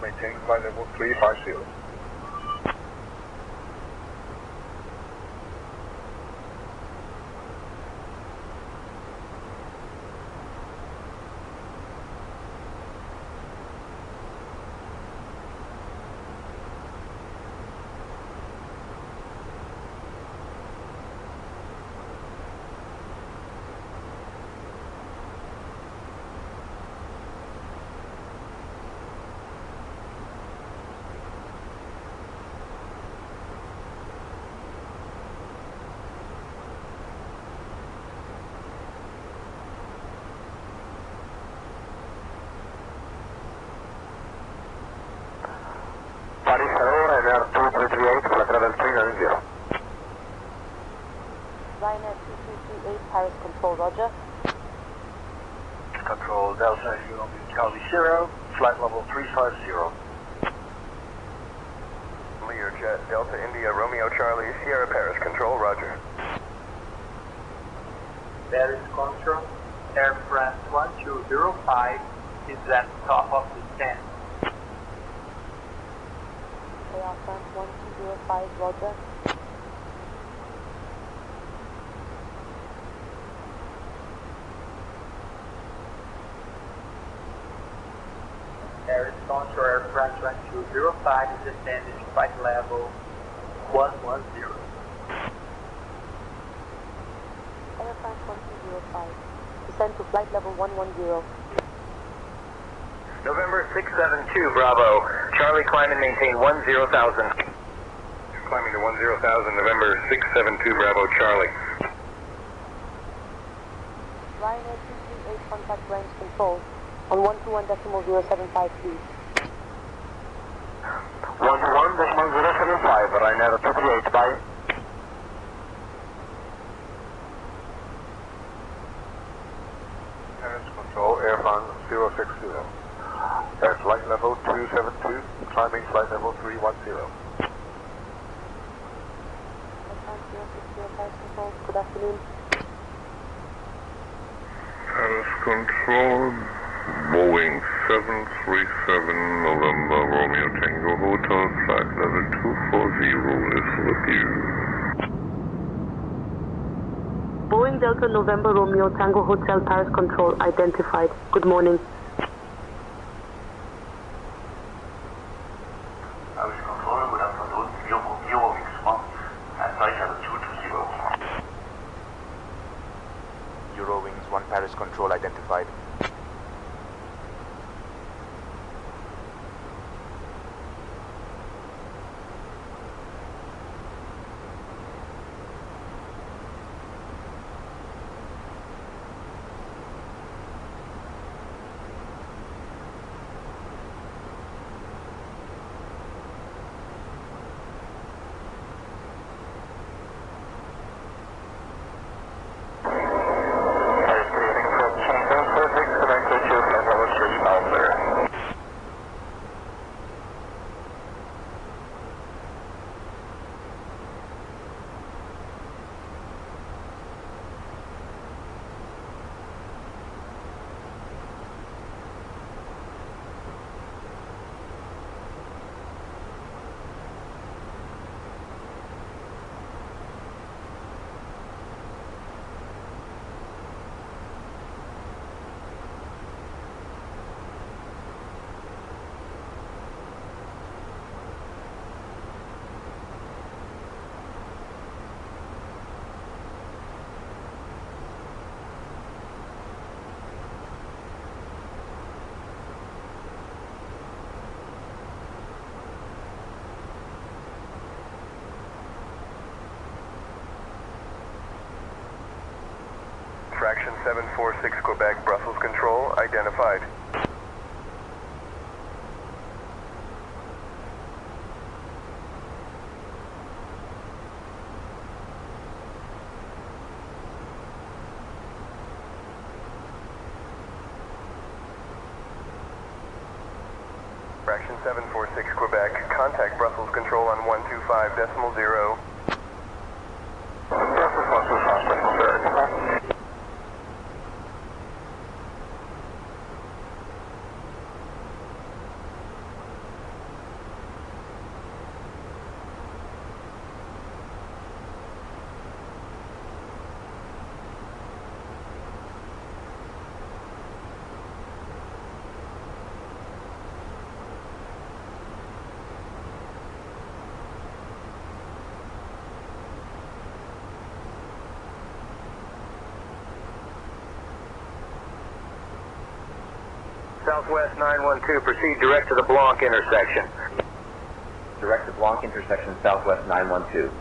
Maintain flight level 350. Paris, hello, Ryanair 2338, flight level 390. Ryanair 2338, Paris Control, roger. Control Delta Union Charlie 0, flight level 350. Learjet Delta India Romeo Charlie Sierra Paris Control, roger. Paris Control, Air France 1205 is at top of the stand. Air France 1205, roger. Paris Control, Air France 1205 is descending flight level 110. Air France 1205, descend to flight level 110. November 672 Bravo, Charlie climb and maintain 10,000. Climbing to 10,000, November 672 Bravo, Charlie. Ryanair 238, contact range control on 121.075 feet. 121.075, Ryanair 238, bye. Paris Control, Air France 060. Air flight level 272, climbing flight level 310. Air France 060, Paris Control, good afternoon. Paris Control, Boeing 737 November Romeo Tango Hotel, flight level 240 is with you. Boeing Delta November Romeo Tango Hotel, Paris Control, identified. Good morning. Paris Control, good afternoon. Eurowings 1 at flight level 220. Eurowings 1 Paris Control identified. Fraction 746 Quebec, Brussels Control, identified. Fraction 746 Quebec, contact Brussels Control on 125.0. Southwest 912, proceed direct to the Blanc intersection. Direct to Blanc intersection, Southwest 912.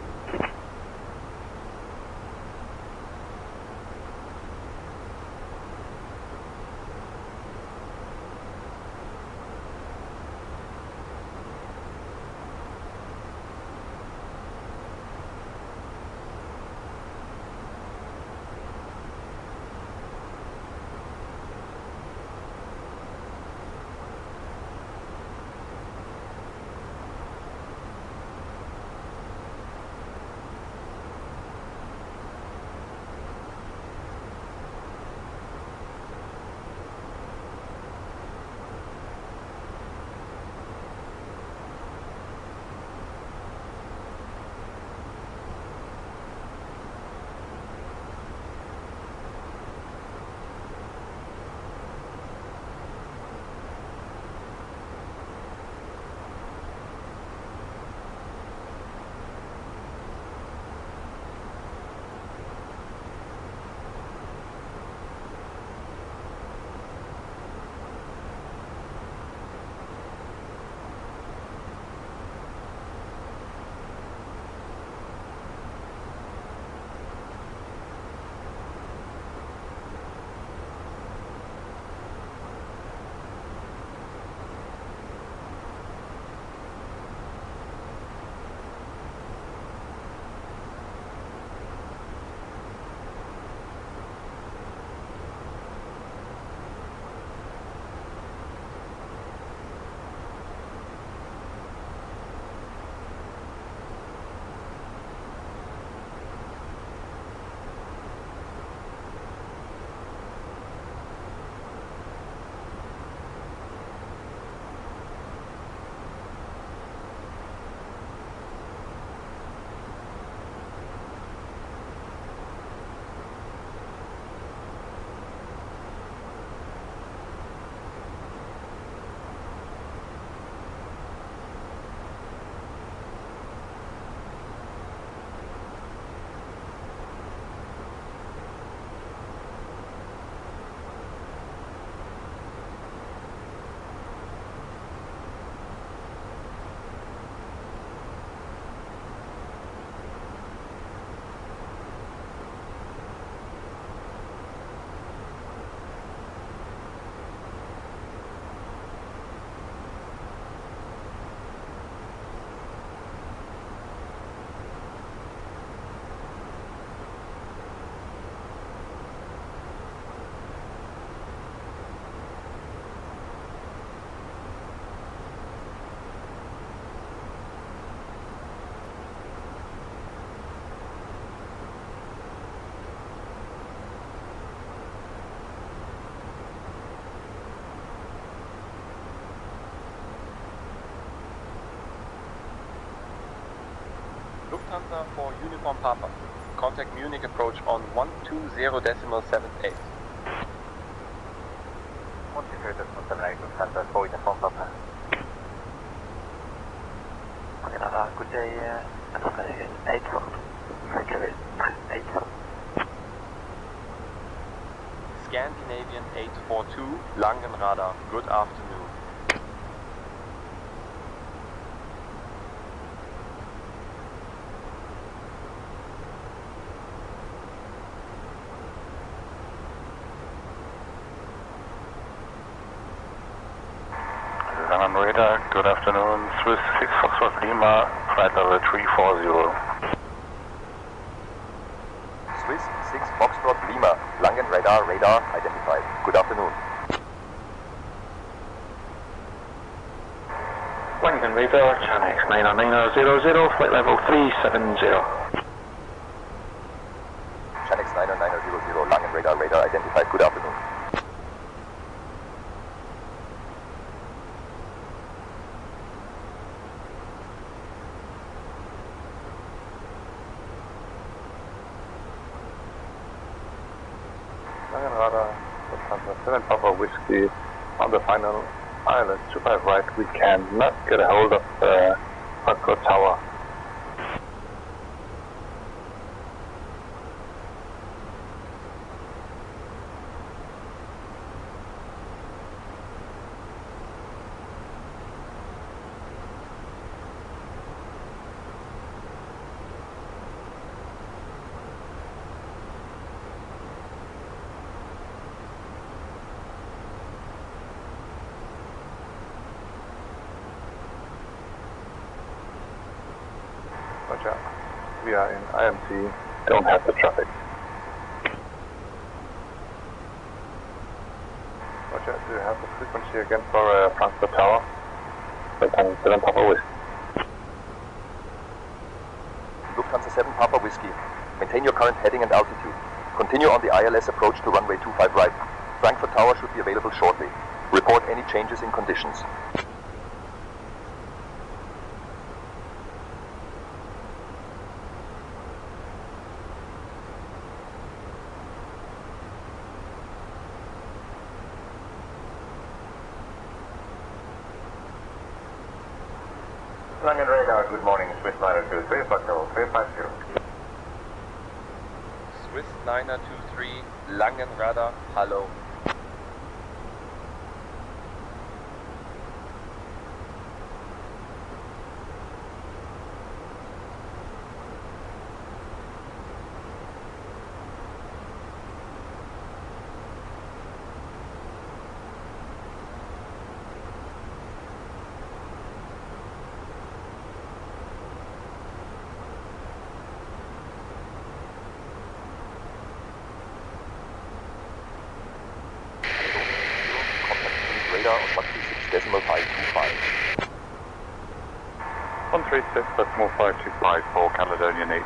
Lufthansa for Uniform Papa. Contact Munich approach on 120.78. 120.78 Lufthansa for Uniform Papa. Good day, American 8-4. American 8-4. Scandinavian 842, Langenradar, good afternoon. Langen Radar, good afternoon. Swiss 6 Foxtrot Lima, flight level 340. Swiss 6 Foxtrot Lima, Langen Radar, radar identified. Good afternoon. Langen Radar, Chanex 99000, flight level 370. Chanex 99000, Langen Radar, radar identified. Good afternoon. Langenradar, Lufthansa 7 Papa Whiskey on the final island, 25 right, we cannot get a hold of Frankfurt Tower. Roger. We are in IMC, don't have the traffic. Roger, do you have the frequency again for Frankfurt Tower? Lufthansa 7 Papa Whiskey. Lufthansa 7 Papa Whiskey. Maintain your current heading and altitude. Continue on the ILS approach to runway 25 right. Frankfurt Tower should be available shortly. Report any changes in conditions. Langen Radar, good morning, Swiss 923, Foxtrot 350. Swiss 923, Langenradar, hallo. Radar on 136.525. 136.525 for Caledonian 80.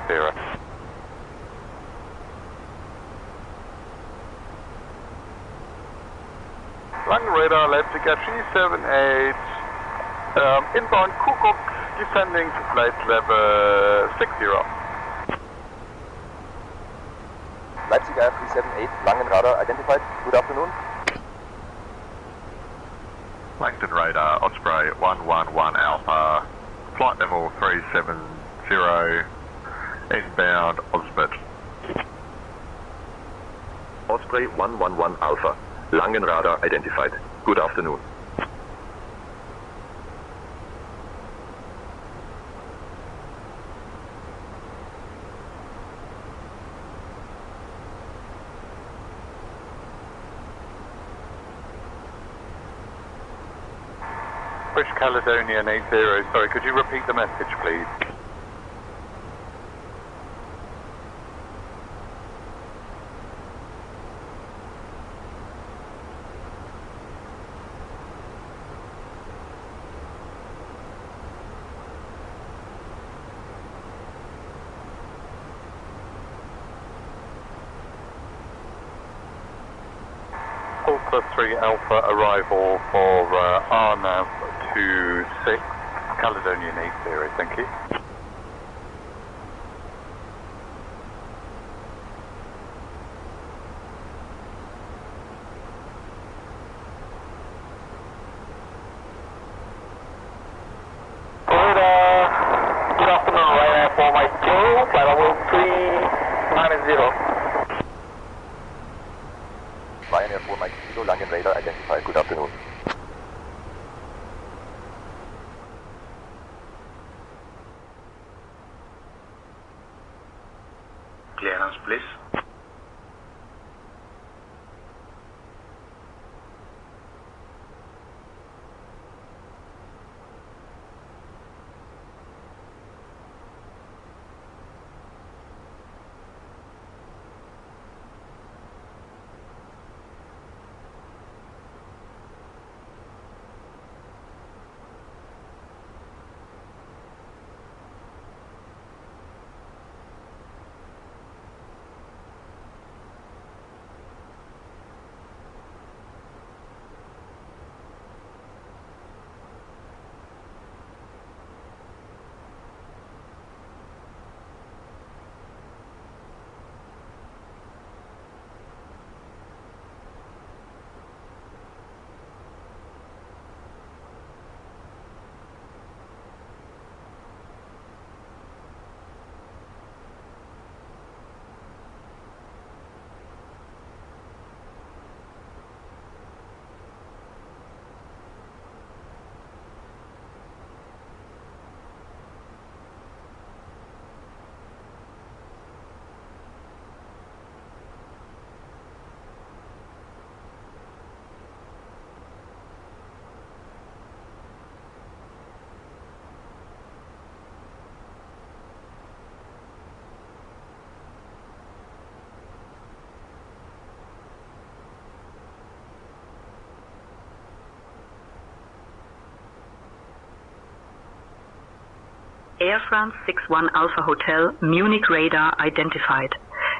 Langen Radar, Leipzig at 378. Inbound Kuckuck, descending to flight level 60. Leipzig Air 378, Langen Radar identified. Good afternoon. Langton Radar, Osprey 111 Alpha, flight level 370, inbound Osbert. Osprey 111 Alpha, Langen Radar identified. Good afternoon. British Caledonian 80, sorry, could you repeat the message, please? +3 Alpha arrival for Arma 26, Caledonian 80, thank you. Radar identified. Good afternoon. Clearance, please. Air France 61 Alpha Hotel, Munich radar identified.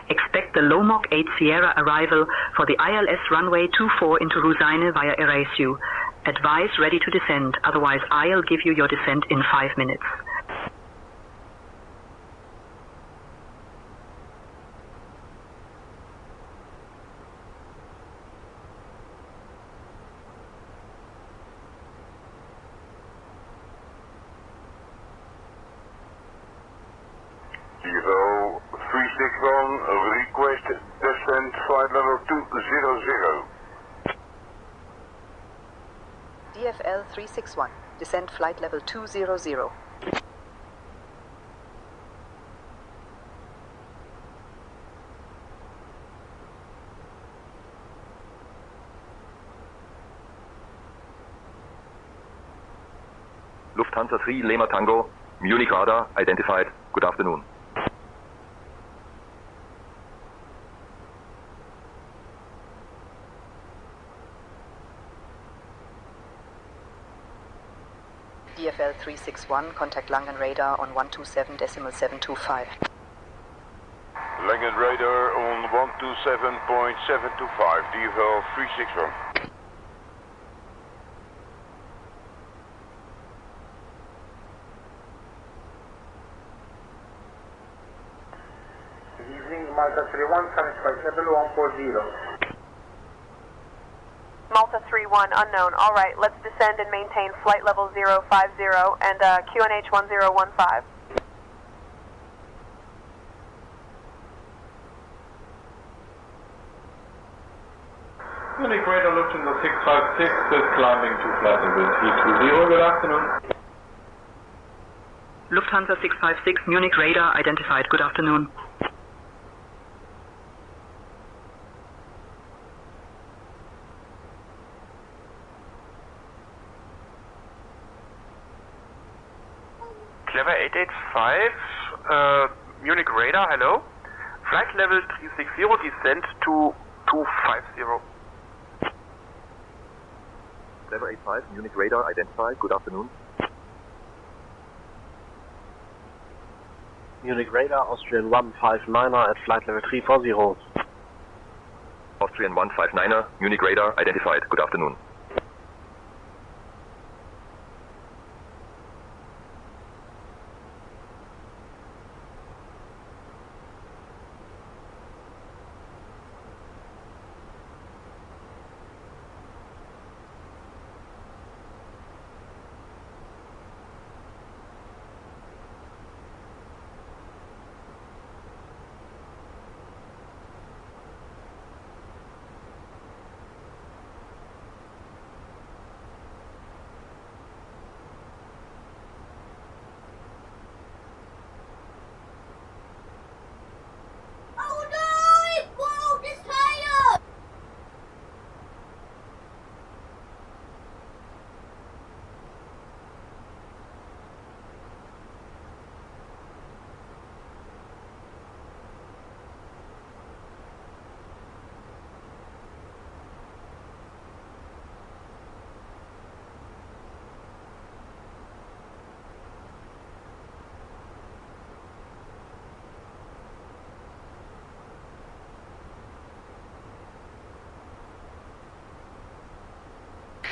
Expect the Lomog 8 Sierra arrival for the ILS runway 24 into Ruseine via Erasue. Advise ready to descend, otherwise I'll give you your descent in 5 minutes. Evo 361, request descent flight level 200. DFL 361, descent flight level 200. Lufthansa 3 Lima Tango, Munich radar identified. Good afternoon. DFL 361, contact Langen radar on 127.725. Langen radar on 127.725, DFL 361. Evening, Malta 31, current flight level 140. Malta 31, unknown. All right, let's descend and maintain flight level 050 and QNH 1015. Munich radar Lufthansa 656 is climbing to flight level 320. Good afternoon. Lufthansa 656, Munich radar identified. Good afternoon. Clever 885, Munich radar, hello. Flight level 360, descent to 250. Clever 85, Munich radar identified. Good afternoon. Munich radar, Austrian 159er at flight level 340. Austrian 159er, Munich radar identified. Good afternoon.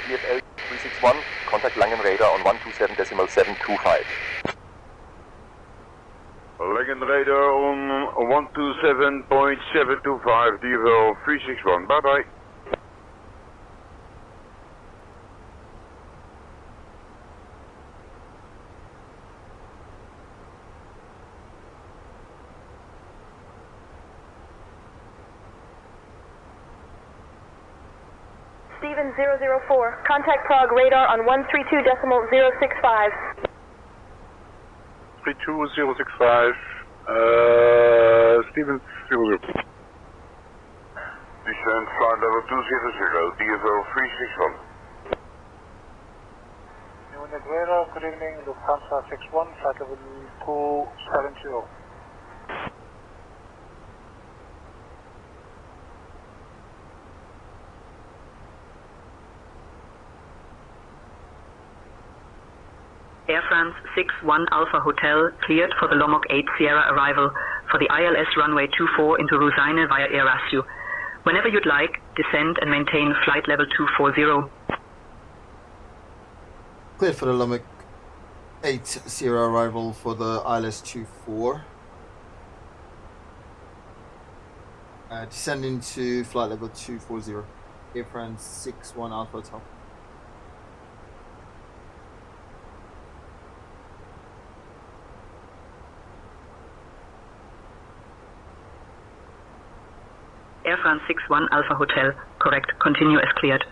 DFL 361, contact Langen radar on 127.725. Langen radar on 127.725, DFL 361, bye bye. Steven 004, contact Prague radar on 132.065. 32065, Steven 00. Descent flight level 200, DFL 361. Munich radar, good evening, Lufthansa 61, flight level 270. Air France 61 Alpha Hotel cleared for the Lomok 8 Sierra arrival for the ILS runway 24 into Rusaine via Airasio. Whenever you'd like, descend and maintain flight level 240. Cleared for the Lomok 8 Sierra arrival for the ILS 24. Descending to flight level 240. Air France 61 Alpha Hotel. Air France 61 Alpha Hotel, correct, continue as cleared.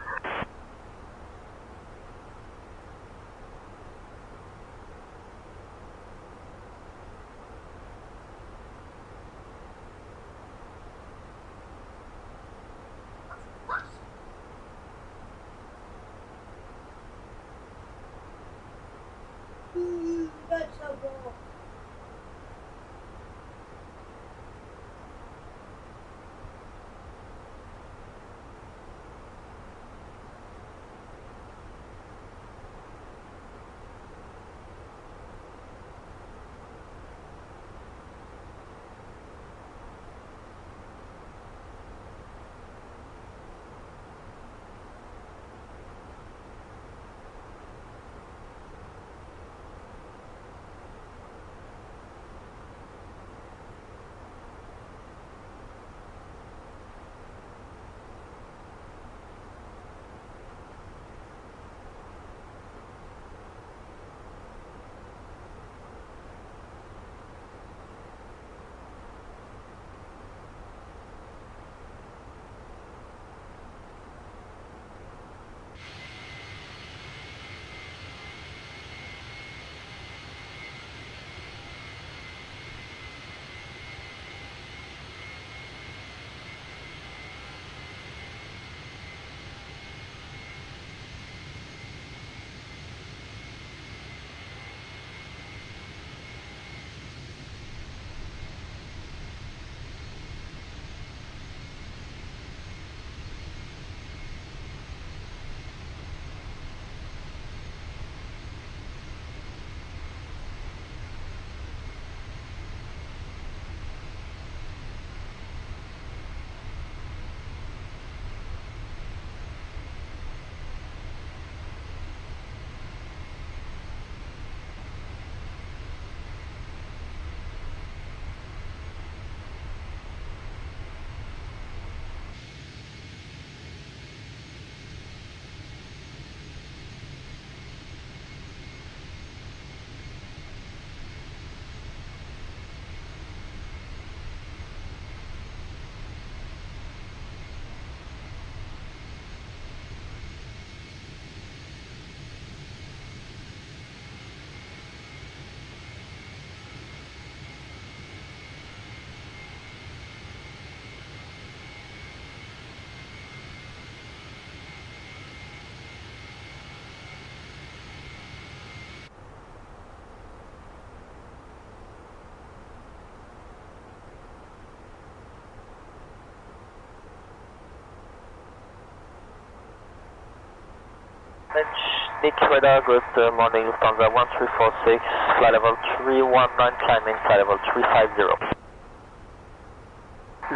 Nick radar, good morning, Lufthansa 1346, flight level 319, climbing, flight level 350.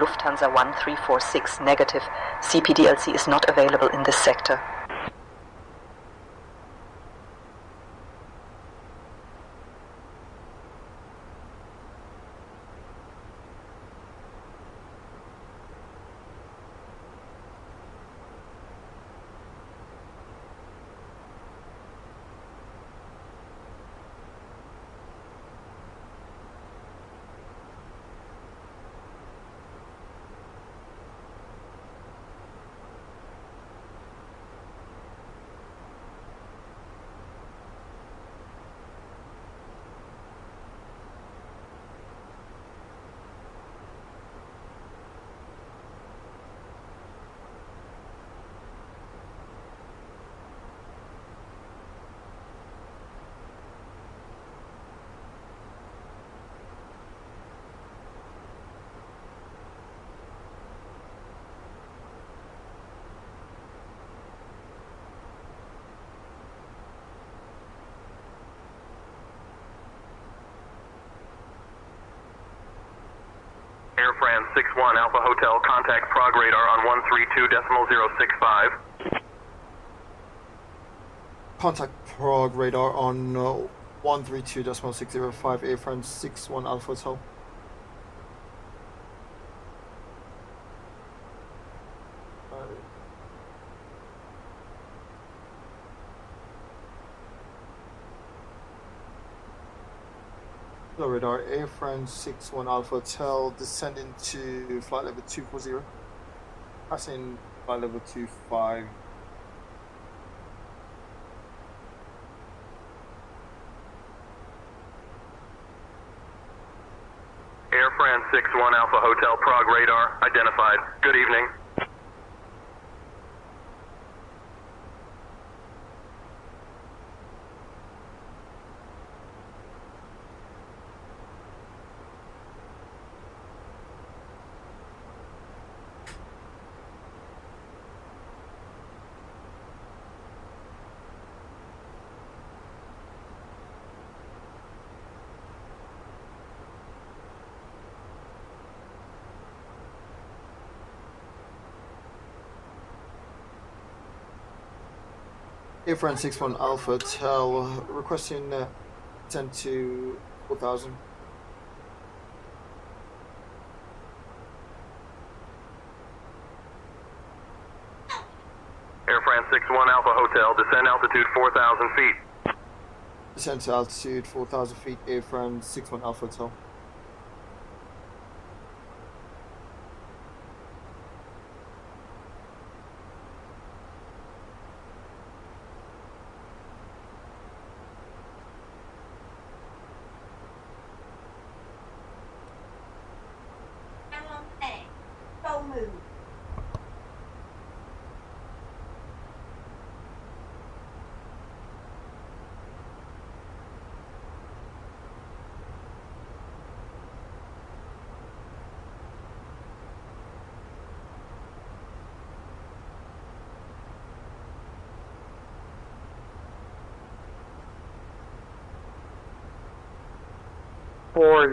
Lufthansa 1346, negative. CPDLC is not available in this sector. France 61 Alpha Hotel, contact Prague radar on 132.065. Contact Prague radar on 132.605, Air France 61 Alpha Hotel. Radar, Air France 61 Alpha Hotel, descending to flight level 240, passing flight level 25. Air France 61 Alpha Hotel, Prague radar, identified. Good evening. Air France 61 Alpha Hotel, requesting 10 to 4000. Air France 61 Alpha Hotel, descend altitude 4,000 feet. Descend to altitude 4,000 feet, Air France 61 Alpha Hotel.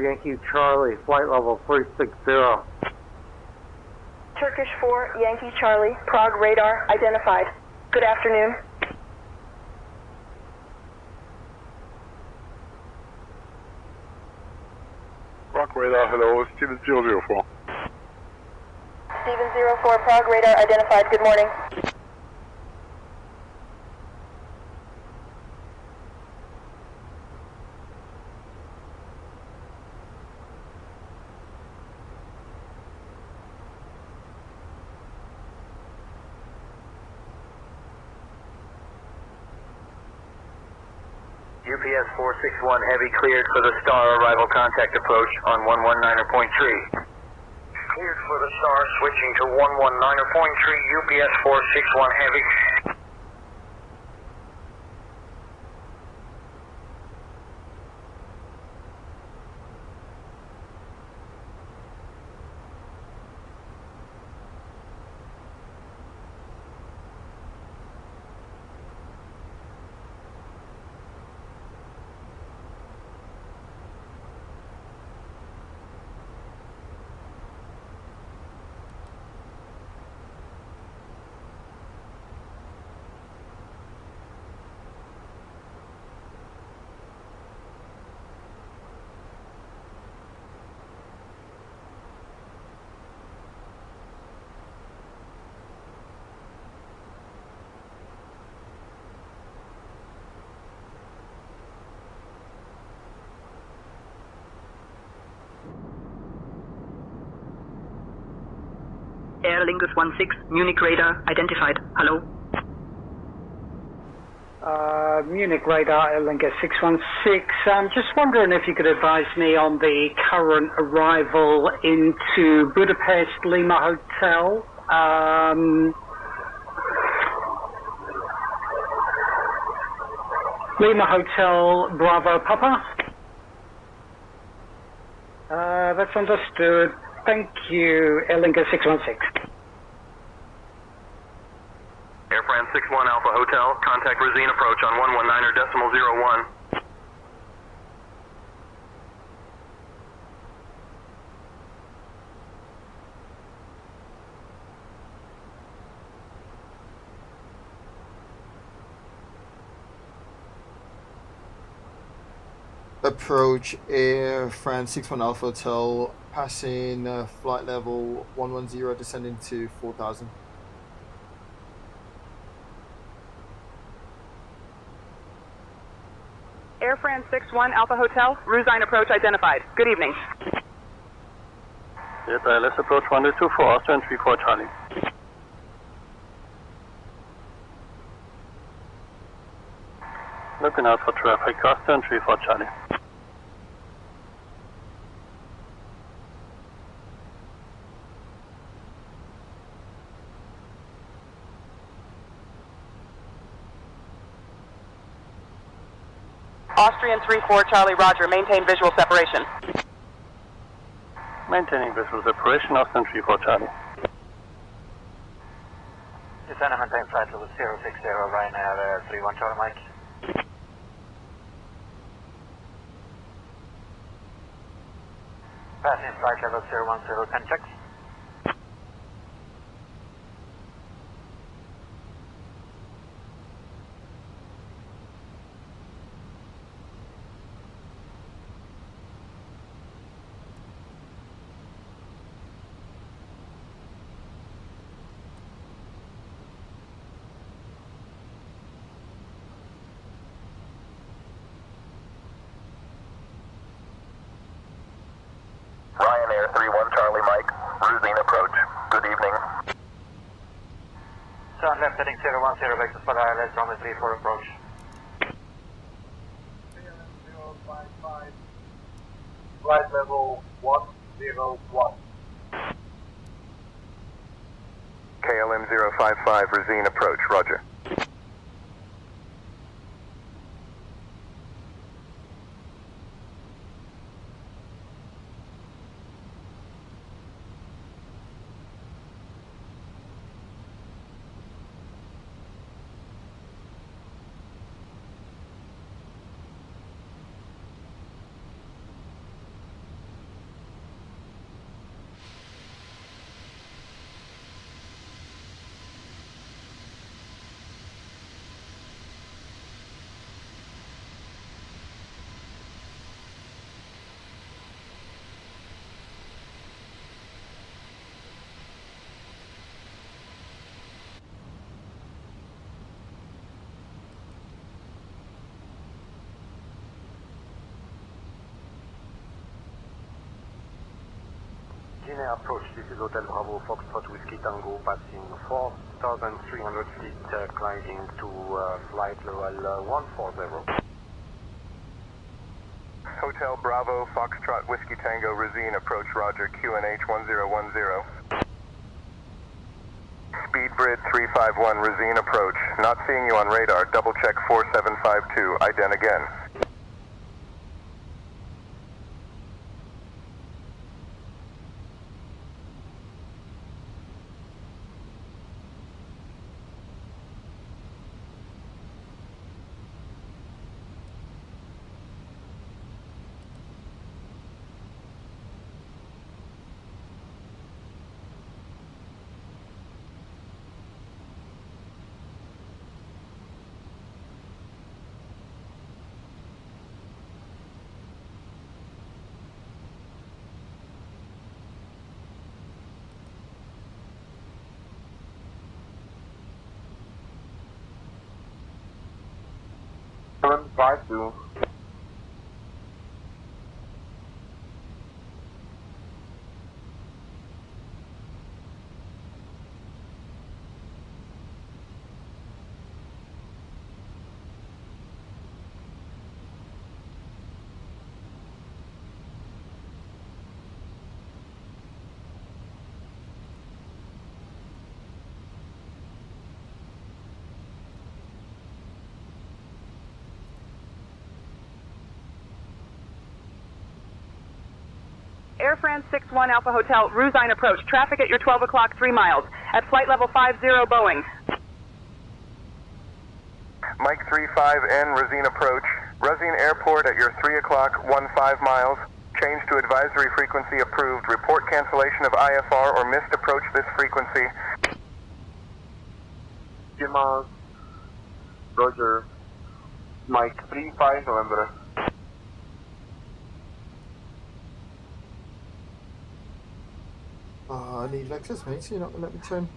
Yankee Charlie, flight level 360. Turkish 4, Yankee Charlie, Prague radar, identified. Good afternoon. Prague radar, hello, Steven 004. Steven 04, Prague radar, identified. Good morning. UPS 461 Heavy cleared for the Star arrival contact approach on 119.3. Cleared for the Star, switching to 119.3, UPS 461 Heavy. Air Lingus 16, Munich radar, identified. Hello. Munich radar, Air Lingus 616. I'm just wondering if you could advise me on the current arrival into Budapest Lima Hotel. Lima Hotel, Bravo Papa. That's understood. Thank you, Air Lingus 616. Air France 61 Alpha Hotel, contact Rosine approach on 119.01. approach Air France 61 Alpha Hotel, passing flight level 110, descending to 4,000. Air France 61 Alpha Hotel, Rudder approach identified. Good evening. Yes, ILS approach 1224, Austrian 34 Charlie. Looking out for traffic, Austrian 34 Charlie. Austrian 34 Charlie, roger. Maintain visual separation. Maintaining visual separation, Austrian 34 Charlie. Descend and maintain flight level 060, Ryanair 31 Charlie Mike. Passing flight level 010, 10 checks. Ryanair 31 Charlie Mike, Rudder approach. Good evening. Sun left heading 010, vectors for ILS, runway 34 approach. Flight level 101. KLM 055, Rudder approach, roger. Guinea approach, this is Hotel Bravo, Foxtrot Whiskey Tango, passing 4,300 feet, climbing to flight level 140. Hotel Bravo, Foxtrot Whiskey Tango, Rudder approach, roger, QNH 1010. Speedbridge 351, Rudder approach. Not seeing you on radar, double check 4752, ident again. Five-two. Air France 61 Alpha Hotel, Rudder approach. Traffic at your 12 o'clock, 3 miles. At flight level 50 Boeing. Mike 35N, Rudder approach. Rudder Airport at your 3 o'clock, 15 miles. Change to advisory frequency approved. Report cancellation of IFR or missed approach this frequency. Miles. Roger. Mike 35 November. I need vectors, mate, so you're not going to let me turn.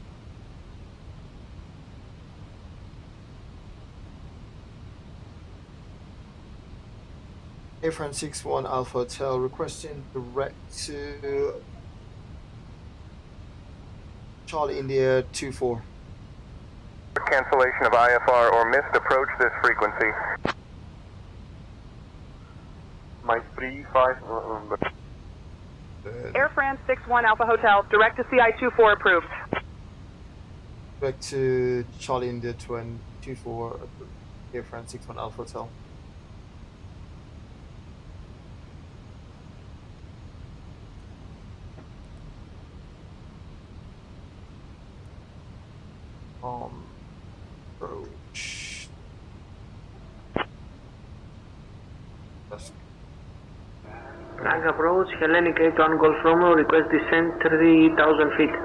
Airframe 61 Alpha Hotel requesting direct to Charlie India 24. Cancellation of IFR or missed approach this frequency. My 35. Air France 61 Alpha Hotel, direct to CI24 approved. Direct to Charlie India 24, Air France 61 Alpha Hotel. Approach. Prague approach, Hellenic 81 Golf Romeo, request descent 30,000 feet.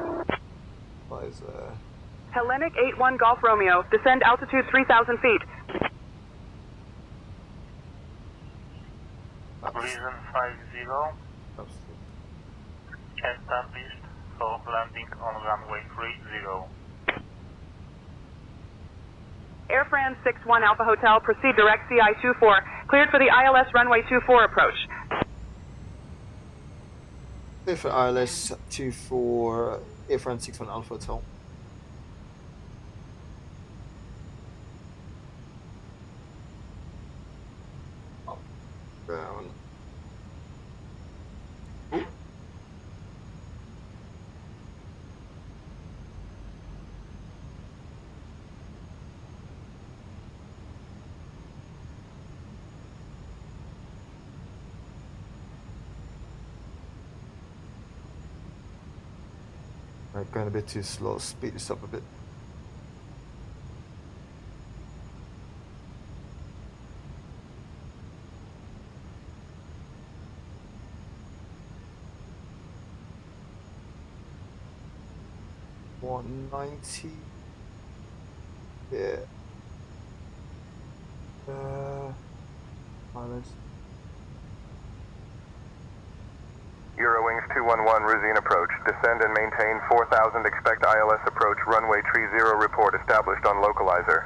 Hellenic 81 Golf Romeo, descend altitude 3,000 feet. Reason 50. Established for landing on runway 30. Air France 61 Alpha Hotel, proceed direct CI24, cleared for the ILS runway 24 approach. Clear for ILS 24, Air France 61 Alpha Hotel. Up, down. Ooh. Right, going a bit too slow, speed this up a bit. $190. Yeah. Minus. Eurowings 211, Rosine approach. Descend and maintain 4,000, expect ILS approach, runway 30 report established on localizer.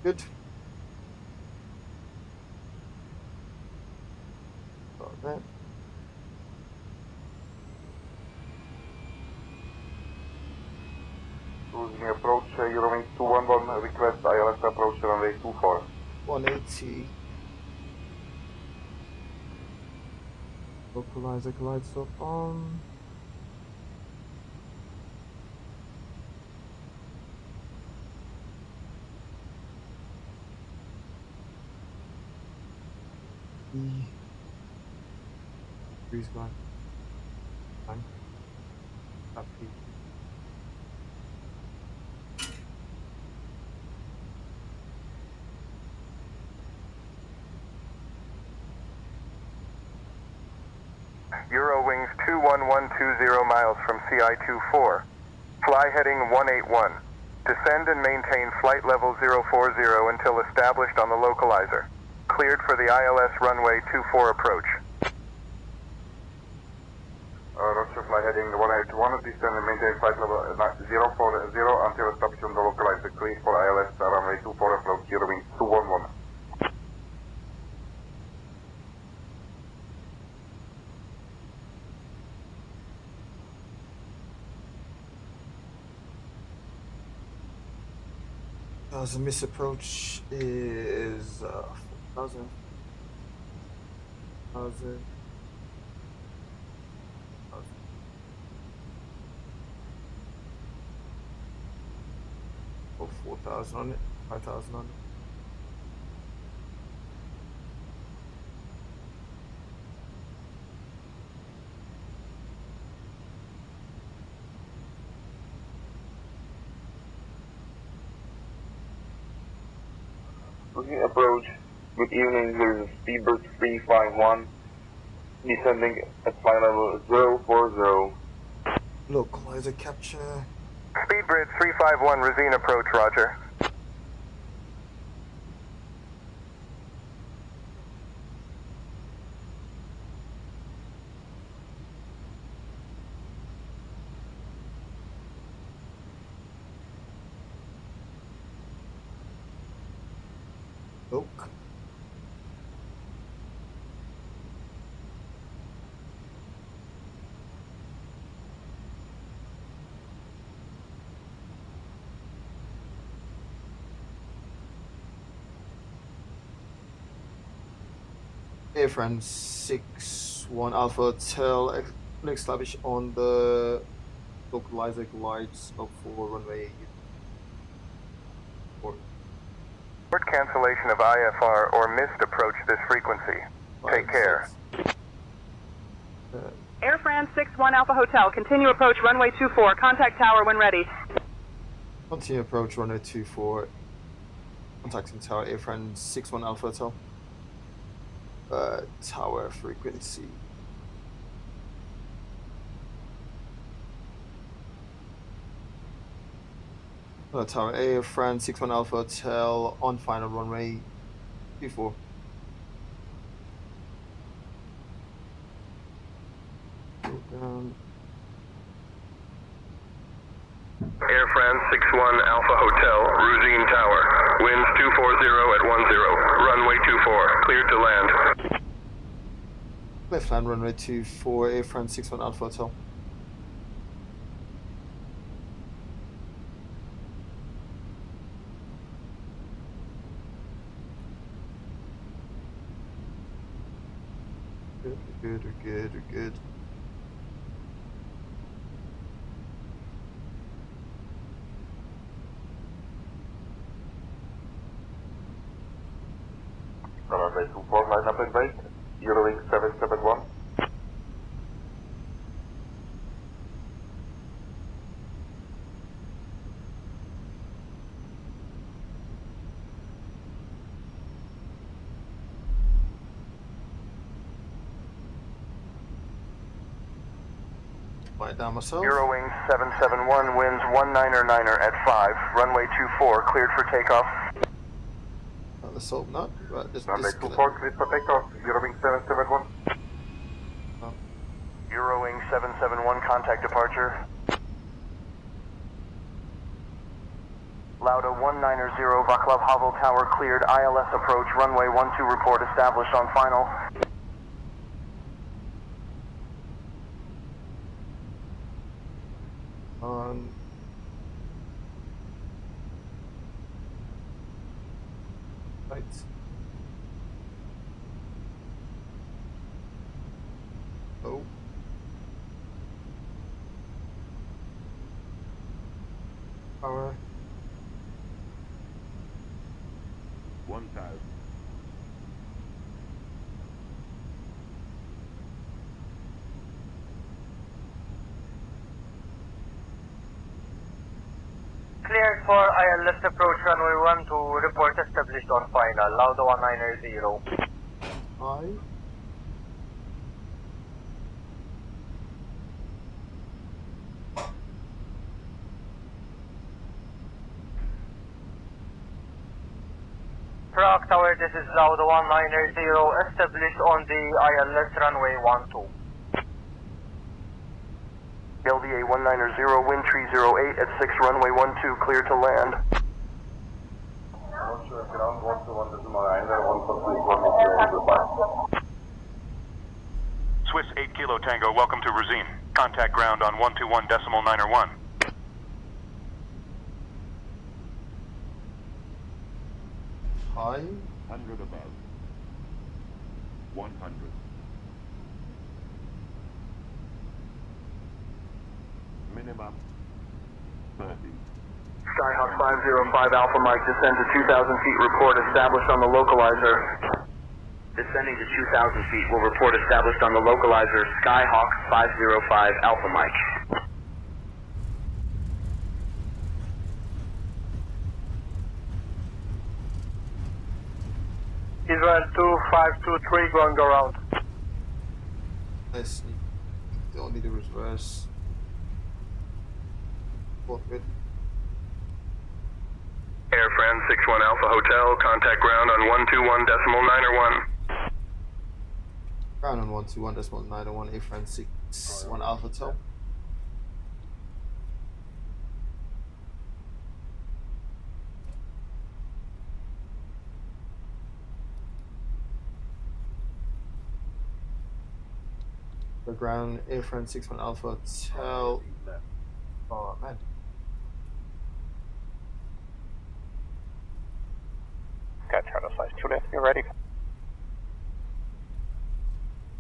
Good. Got that. Cruising approach, Eurowings 211, request ILS approach runway 24. 180. Localizer glide stop on. Breeze glide. Fine. Happy. Eurowings 21120 miles from CI24. Fly heading 181. Descend and maintain flight level 040 until established on the localizer. Cleared for the ILS runway 24 approach. Roger, fly heading 181, descend and maintain flight level 040 until established on the localizer. Cleared for ILS runway 24 approach, Eurowings 211. The miss approach is 4,000. 4,000 on it, 5,000 on it. Approach. Good evening, this is Speedbird 351, descending at flight level 040. Localizer capture. Speedbridge 351, Rosine approach, roger. Oak. Airframe 61 Alpha Hotel establish on the localizer glide slope for runway 4. Report cancellation of IFR or missed approach this frequency. Take care. Air France 61 Alpha Hotel, continue approach runway 24, contact tower when ready. Continue approach runway 24, contacting tower, Air France 61 Alpha Hotel. Tower frequency. Tower Air France 61 Alpha Hotel on final runway 24. Down. Air France 61 Alpha Hotel, Ruzine Tower. Winds 240 at 10. Runway 24, cleared to land. Left land runway 24, Air France 61 Alpha Hotel. Good. Runway 24, line up and wait. Eurowing 771. Down myself. Eurowing 771, winds 19er at 5. Runway 24, cleared for takeoff. Let's hope not. Right, Runway 24, cleared for takeoff. Eurowing 771. Eurowing 771, contact departure. Lauda 190, Vaclav Havel Tower cleared. ILS approach, runway 12 report established on final. Right. Oh. Power. 1000. Cleared for ILS approach runway 12, report established on final, Lauda 190. Aye. Prague Tower, this is Lauda 190, established on the ILS runway 12. LVA 190, wind 308 at 6, runway 12, clear to land. Ground 121.9, Swiss 8 Kilo Tango, welcome to Ruzine. Contact ground on 121.901. High. 100 above. 100. Minimum 30. Skyhawk 505 Alpha Mike, descend to 2,000 feet, report established on the localizer. Descending to 2,000 feet, will report established on the localizer. Skyhawk 505 Alpha Mike. Israel 2523 going around. Nice. Don't need to reverse. Good. Air France 61 Alpha Hotel, contact ground on 121.901. Ground on 121.901, Air France 61 Alpha Hotel. The ground, Air France 61 Alpha Hotel. Oh man. Got Charlie Flight 2 left, you're ready.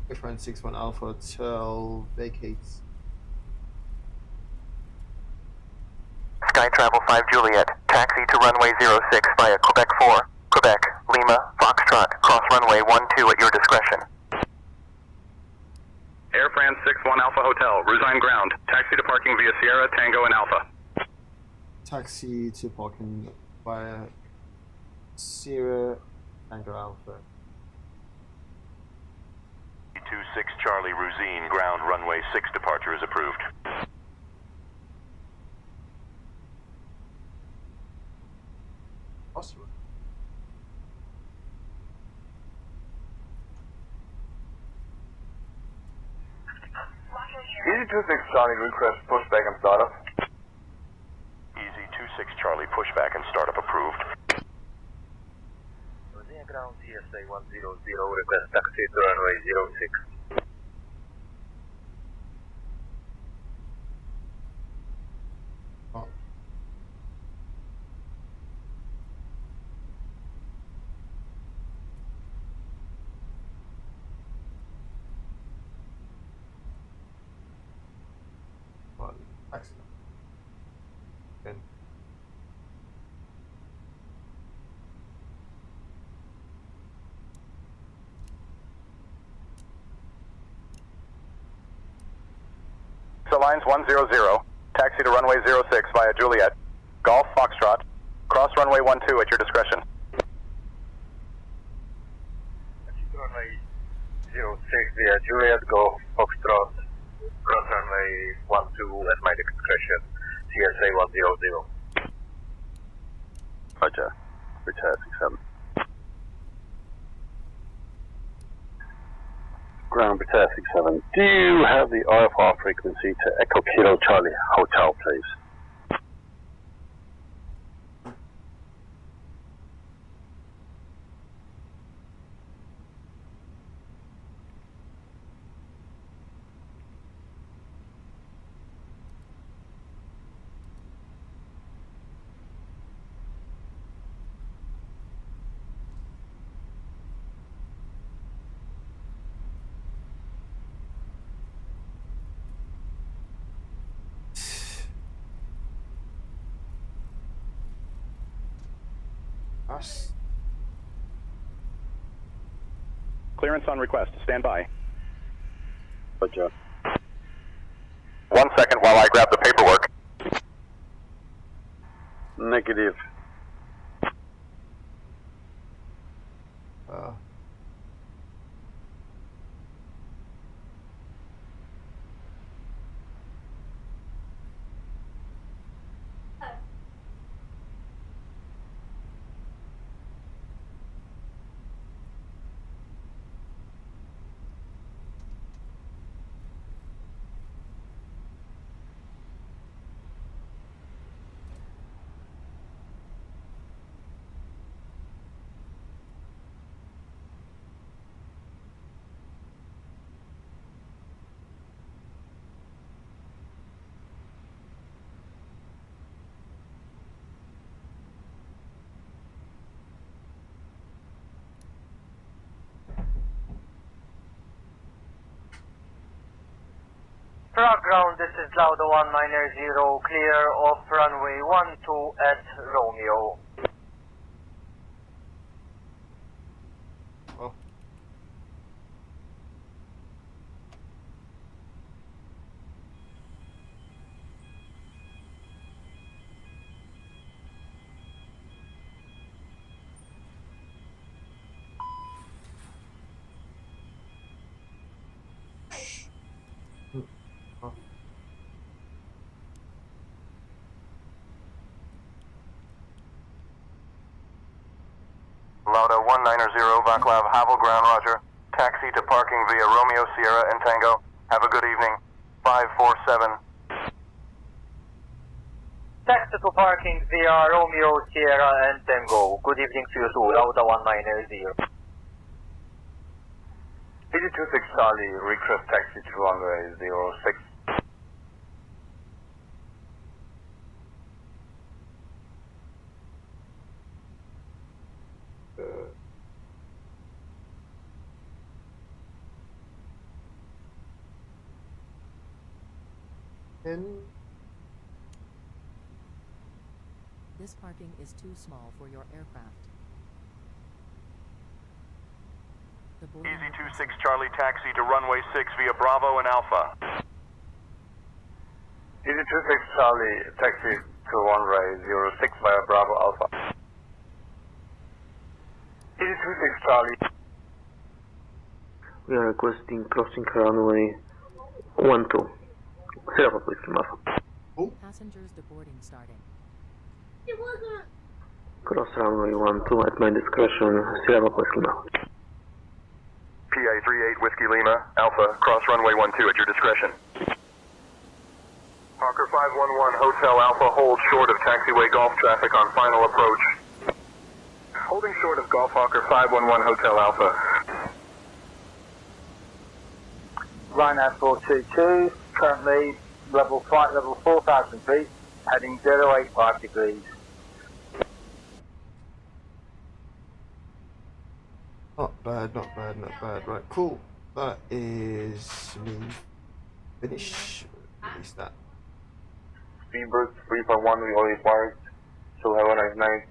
Air France 61 Alpha Hotel vacates. Sky Travel 5 Juliet, taxi to runway 06 via Quebec 4, Quebec, Lima, Foxtrot, cross runway 12 at your discretion. Air France 61 Alpha Hotel, Ruzine ground, taxi to parking via Sierra, Tango, and Alpha. Taxi to parking via Sierra, Tango Alpha. 26 Charlie, Ruzine ground, runway 6 departure is approved. Awesome. Easy 26 Charlie, request pushback and startup. Easy 26 Charlie, pushback and startup approved. Rosine ground CSA 100, request taxi to runway 06. Oh. Well, excellent. Good. Alliance 100, taxi to runway 06 via Juliet, Golf Foxtrot, cross runway 12 at your discretion. Taxi to runway 06 via Juliet, Golf Foxtrot, cross runway 12 at my discretion, CSA 100. Roger. Return 67. Ground Return 67. Do you have the IFR frequency to Echo Kilo Charlie Hotel, please? Us. Clearance on request, stand by. Roger. 1 second while I grab the paperwork. Negative. Prague ground, this is Lauda 190, clear off runway 12 at Romeo. Oh. Lauda 190, Vaclav Havel ground, roger. Taxi to parking via Romeo, Sierra, and Tango. Have a good evening. 547. Taxi to parking via Romeo, Sierra, and Tango. Good evening to you too, Lauda 190. EG26 Charlie, request taxi to runway 06. This parking is too small for your aircraft. Easy 26 Charlie taxi to runway 6 via Bravo and Alpha. Easy 26 Charlie, taxi to runway 06 via Bravo Alpha. Easy 26 Charlie. We are requesting crossing runway 12. Sierra Whiskey Alpha. Passengers deboarding starting. Cross runway 12 at my discretion, Sierra Whiskey Alpha. PA 38 Whiskey Lima, Alpha, cross runway 12 at your discretion. Hawker 511 Hotel Alpha, hold short of taxiway Golf traffic on final approach. Holding short of Golf Hawker 511 Hotel Alpha. Ryanair 422, currently flight level 4,000 feet, heading 085 degrees. Not bad, not bad, not bad. Right, cool. That is me. Finish. Release that. Speedbird 3.1, we already fired. So have a nice night.